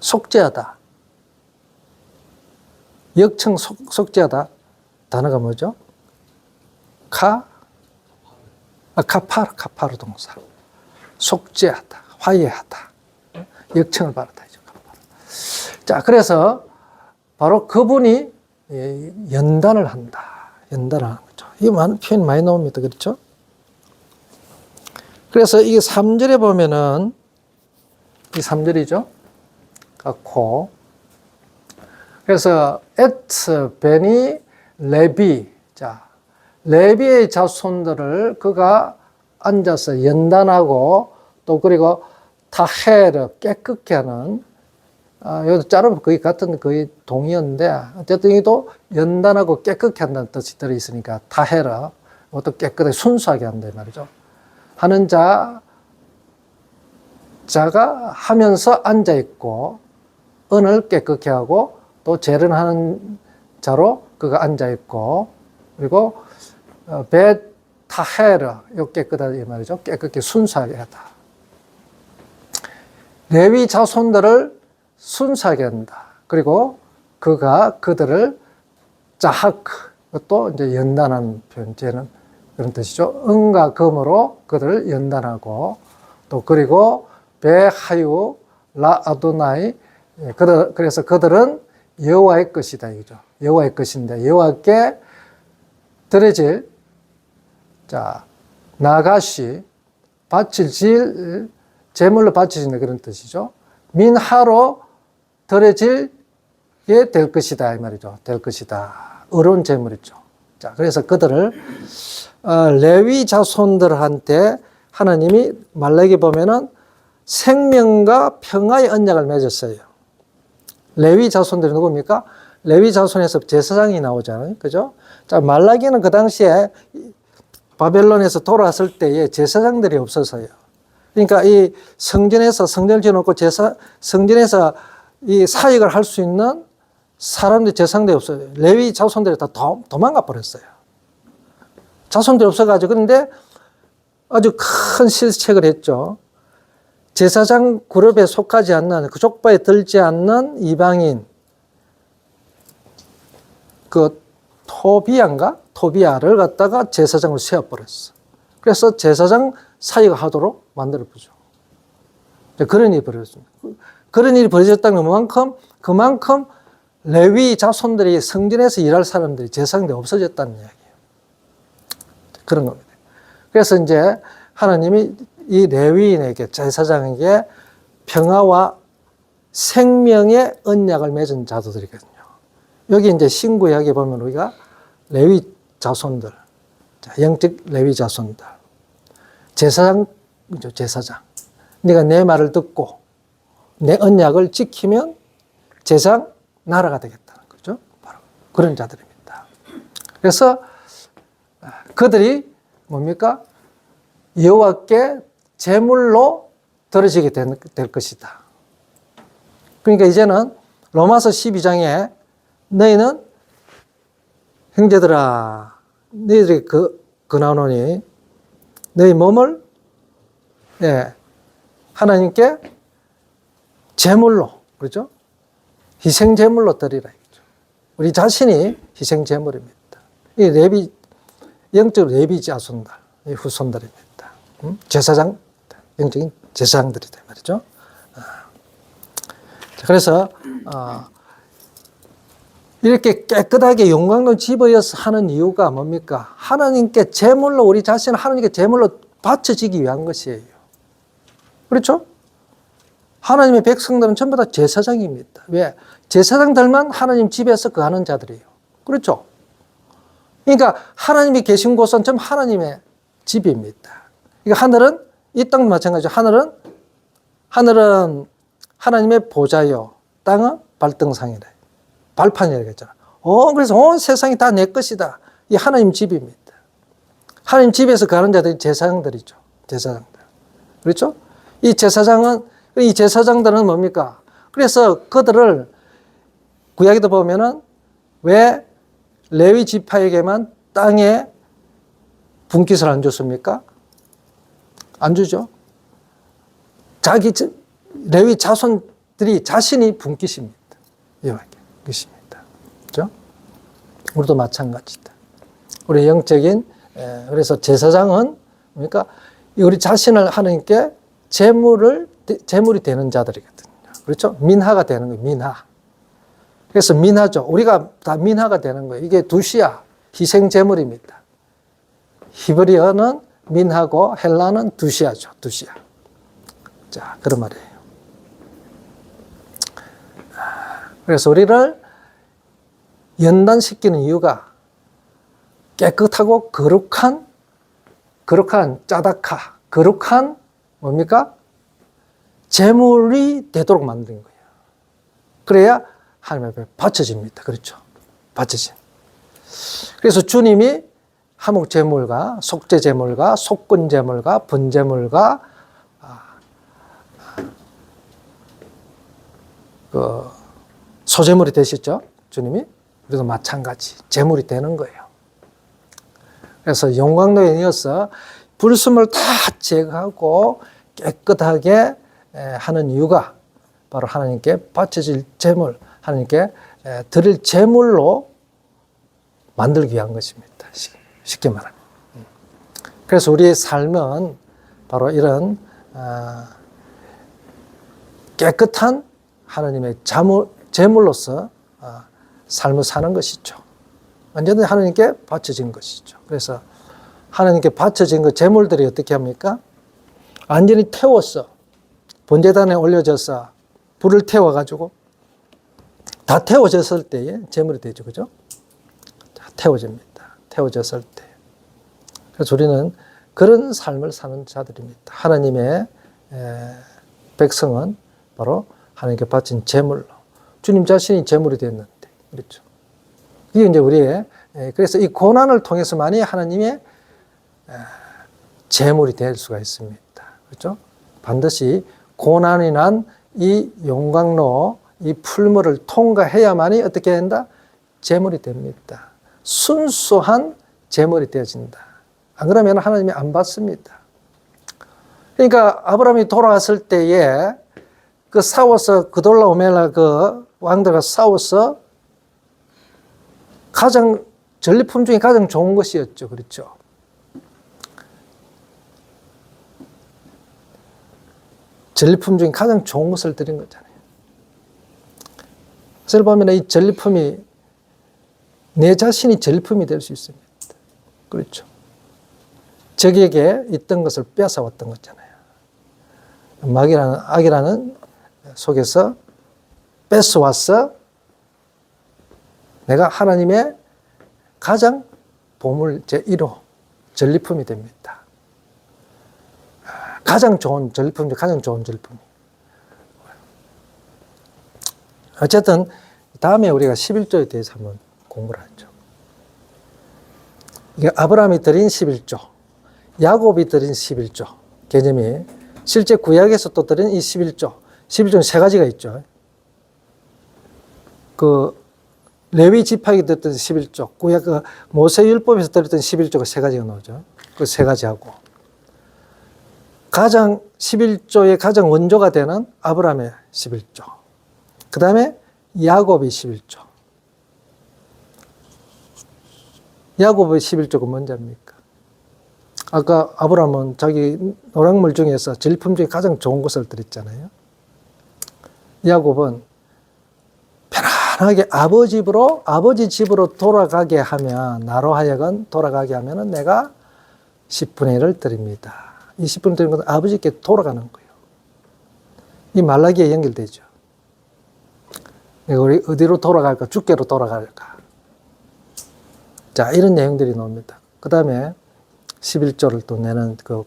속죄하다. 역청 속죄하다. 단어가 뭐죠? 카파르 동사. 속죄하다. 화해하다. 역청을 바르다. 자, 그래서 바로 그분이 연단을 한다. 연단을 하는 거죠. 이 표현 많이 나옵니다. 그렇죠? 그래서 이게 3절에 보면은 이 3절이죠. 갖고 그래서 에트 베니 레비 자 레비의 자손들을 그가 앉아서 연단하고 또 그리고 타헤르 깨끗게 하는 여기도 자르면 거의 같은 거의 동의어인데 어쨌든 이도 연단하고 깨끗게 한다는 뜻이 들어있으니까 타헤르 이것도 깨끗하게 순수하게 한다 말이죠. 하는 자가 하면서 앉아있고 은을 깨끗게 하고 또 재련하는 자로 그가 앉아있고 그리고 베타헤르 요 깨끗하다 이 말이죠. 깨끗게 순수하게 하다. 레위 자손들을 순수하게 한다. 그리고 그가 그들을 자하크 그것도 이제 연단하는 표현제는 그런 뜻이죠. 은과 금으로 그들을 연단하고 또 그리고 베하유 라 아도나이 그래서 그들은 여호와의 것이다 이거죠. 여호와의 것인데 여호와께 드려질 자 나가시 바칠 제물로 바쳐진다 그런 뜻이죠. 민하로 드려지게 될 것이다 이 말이죠. 될 것이다. 의로운 제물이죠. 자 그래서 그들을 레위 자손들한테 하나님이 말라기 보면은 생명과 평화의 언약을 맺었어요. 레위 자손들이 누굽니까? 레위 자손에서 제사장이 나오잖아요. 그죠? 자, 말라기는 그 당시에 바벨론에서 돌아왔을 때에 제사장들이 없어서요. 그러니까 이 성전에서 성전을 지어놓고 성전에서 이 사역을 할 수 있는 사람들이 제사장들이 없어요. 레위 자손들이 다 도망가 버렸어요. 자손들이 없어가지고 그런데 아주 큰 실책을 했죠. 제사장 그룹에 속하지 않는 그 족보에 들지 않는 이방인 그 토비아를 갖다가 제사장을 세워버렸어. 그래서 제사장 사역을 하도록 만들어보죠. 그런 일이 벌어졌습니다. 그런 일이 벌어졌다는 그만큼 레위 자손들이 성전에서 일할 사람들이 제사장들이 없어졌다는 이야기예요. 그런 겁니다. 그래서 이제 하나님이 이 레위인에게 제사장에게 평화와 생명의 언약을 맺은 자들이거든요. 여기 이제 신구약에 보면 우리가 레위 자손들, 영적 레위 자손들, 제사장이죠, 제사장. 네가 내 말을 듣고 내 언약을 지키면 제사장 나라가 되겠다는 거죠. 바로 그런 자들입니다. 그래서 그들이 뭡니까? 여호와께 제물로 드려지게 될 것이다. 그러니까 이제는 로마서 12장에 너희는 형제들아 너희들이 나오노니 너희 몸을 예, 하나님께 제물로, 그렇죠? 희생 제물로 드리라. 우리 자신이 희생 제물입니다. 이 레비, 영적으로 레비 자손들, 이 후손들입니다. 제사장, 영적인 제사장들이다 말이죠. 그래서 이렇게 깨끗하게 영광로 집어여서 하는 이유가 뭡니까? 하나님께 제물로, 우리 자신을 하나님께 제물로 바쳐지기 위한 것이에요. 그렇죠? 하나님의 백성들은 전부 다 제사장입니다. 왜? 제사장들만 하나님 집에서 거하는 자들이에요. 그렇죠? 그러니까 하나님이 계신 곳은 전부 하나님의 집입니다. 그러니까 하늘은, 이 땅도 마찬가지죠. 하늘은 하나님의 보좌요, 땅은 발등상이래. 발판이라고 했잖아. 그래서 온 세상이 다 내 것이다. 이 하나님 집입니다. 하나님 집에서 가는 자들이 제사장들이죠. 제사장들. 그렇죠? 이 제사장들은 뭡니까? 그래서 그들을 구약에도 보면은 왜 레위 지파에게만 땅에 분깃을 안 줬습니까? 안 주죠. 레위 자손들이 자신이 분깃입니다. 이렇게 분깃입니다. 그렇죠? 우리도 마찬가지다. 우리 영적인, 그래서 제사장은 뭡니까? 우리 자신을 하나님께 제물이 되는 자들이거든요. 그렇죠? 민하가 되는 거예요. 민하. 그래서 민하죠. 우리가 다 민하가 되는 거예요. 이게 두시야, 희생 제물입니다. 히브리어는 민하고 헬라는 두시야죠. 두시야. 자, 그런 말이에요. 그래서 우리를 연단시키는 이유가 깨끗하고 거룩한 짜다카, 거룩한 뭡니까? 제물이 되도록 만든 거예요. 그래야 하나님 앞에 바쳐집니다. 그렇죠? 바쳐짐. 그래서 주님이 화목제물과 속죄제물과 속건제물과 번제물과 소제물이 되셨죠? 주님이. 그래서 마찬가지 제물이 되는 거예요. 그래서 영광로에 이어서 불순물 다 제거하고 깨끗하게 하는 이유가 바로 하나님께 바쳐질 제물, 하나님께 드릴 제물로 만들기 위한 것입니다. 쉽게 말하면. 그래서 우리의 삶은 바로 이런 깨끗한 하나님의 제물로서 삶을 사는 것이죠. 완전히 하나님께 바쳐진 것이죠. 그래서 하나님께 바쳐진 그 제물들이 어떻게 합니까? 완전히 태워서 번제단에 올려져서 불을 태워가지고 다 태워졌을 때에 제물이 되죠. 그죠? 태워집니다. 태워졌을 때. 그래서 우리는 그런 삶을 사는 자들입니다. 하나님의 백성은 바로 하나님께 바친 제물로. 주님 자신이 제물이 됐는데. 그렇죠. 이게 이제 우리의, 그래서 이 고난을 통해서만이 하나님의 제물이 될 수가 있습니다. 그렇죠? 반드시 고난이 난 이 용광로, 이 풀물을 통과해야만이 어떻게 된다? 제물이 됩니다. 순수한 제물이 되어진다. 안 그러면 하나님이 안 받습니다. 그러니까 아브라함이 돌아왔을 때에 싸워서 그돌라오멜라 왕들과 싸워서 전리품 중에 가장 좋은 것이었죠. 그렇죠? 전리품 중에 가장 좋은 것을 드린 거잖아요. 그래서 보면 이 전리품이 내 자신이 전리품이 될 수 있습니다. 그렇죠? 적에게 있던 것을 뺏어왔던 거잖아요. 악이라는 속에서 뺏어와서 내가 하나님의 가장 보물 제1호 전리품이 됩니다. 가장 좋은 전리품, 가장 좋은 전리품. 어쨌든 다음에 우리가 11조에 대해서 한번 공부를 하죠. 이게 아브라함이 드린 11조, 야곱이 드린 11조 개념이 실제 구약에서 또 드린 이 11조. 11조는 세 가지가 있죠. 레위 지파에게 들었던 11조, 구약 그 모세율법에서 들었던 11조가 세 가지가 나오죠. 그 세 가지하고 가장 11조의 가장 원조가 되는 아브라함의 11조, 그 다음에 야곱의 11조. 야곱의 11조가 뭔지입니까? 아까 아브라함은 자기 노랑물 중에서 질품 중에 가장 좋은 것을 드렸잖아요. 야곱은 편안하게 아버지 집으로 돌아가게 하면, 나로 하여금 돌아가게 하면은 내가 10분의 1을 드립니다. 이 10분을 드리는 것은 아버지께 돌아가는 거예요. 이 말라기에 연결되죠. 우리 어디로 돌아갈까? 주께로 돌아갈까? 자, 이런 내용들이 나옵니다. 그 다음에 11조를 또 내는, 그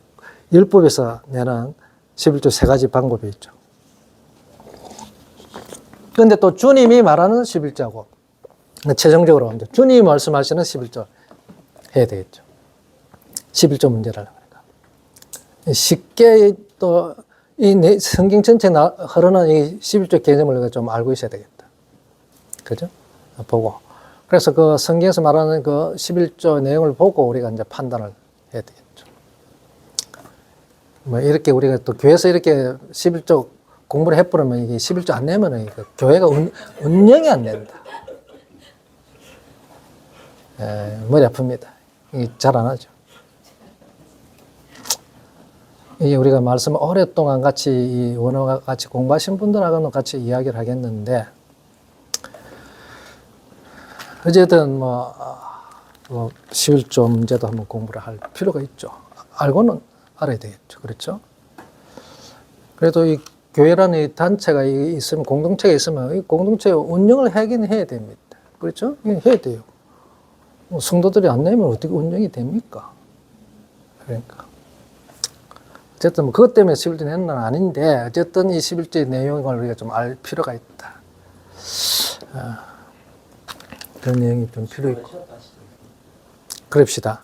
율법에서 내는 11조 세 가지 방법이 있죠. 그런데 또 주님이 말하는 11조고, 최종적으로 먼저 주님이 말씀하시는 11조 해야 되겠죠. 11조 문제를 하니까. 쉽게 또 이 성경 전체에 흐르는 이 11조 개념을 우리가 좀 알고 있어야 되겠다. 그죠? 보고. 그래서 그 성경에서 말하는 그 11조 내용을 보고 우리가 이제 판단을 해야 되겠죠. 뭐 이렇게 우리가 또 교회에서 이렇게 11조 공부를 해버리면 이게 11조 안 내면은 교회가 운영이 안 된다. 머리 아픕니다. 이게 잘 안 하죠. 이게 우리가 말씀을 오랫동안 같이 이 원어가 같이 공부하신 분들하고는 같이 이야기를 하겠는데, 어쨌든 뭐 11조 문제도 한번 공부를 할 필요가 있죠. 알고는 알아야 되겠죠. 그렇죠? 그래도 이 교회라는 이 단체가 있으면, 공동체가 있으면 이 공동체 운영을 하긴 해야 됩니다. 그렇죠? 해야 돼요. 뭐 성도들이 안 내면 어떻게 운영이 됩니까? 그러니까. 어쨌든 뭐 그것 때문에 11조 내는 건 아닌데, 어쨌든 이 11조의 내용을 우리가 좀 알 필요가 있다. 그런 내용이 좀 필요 있고. 그럽시다.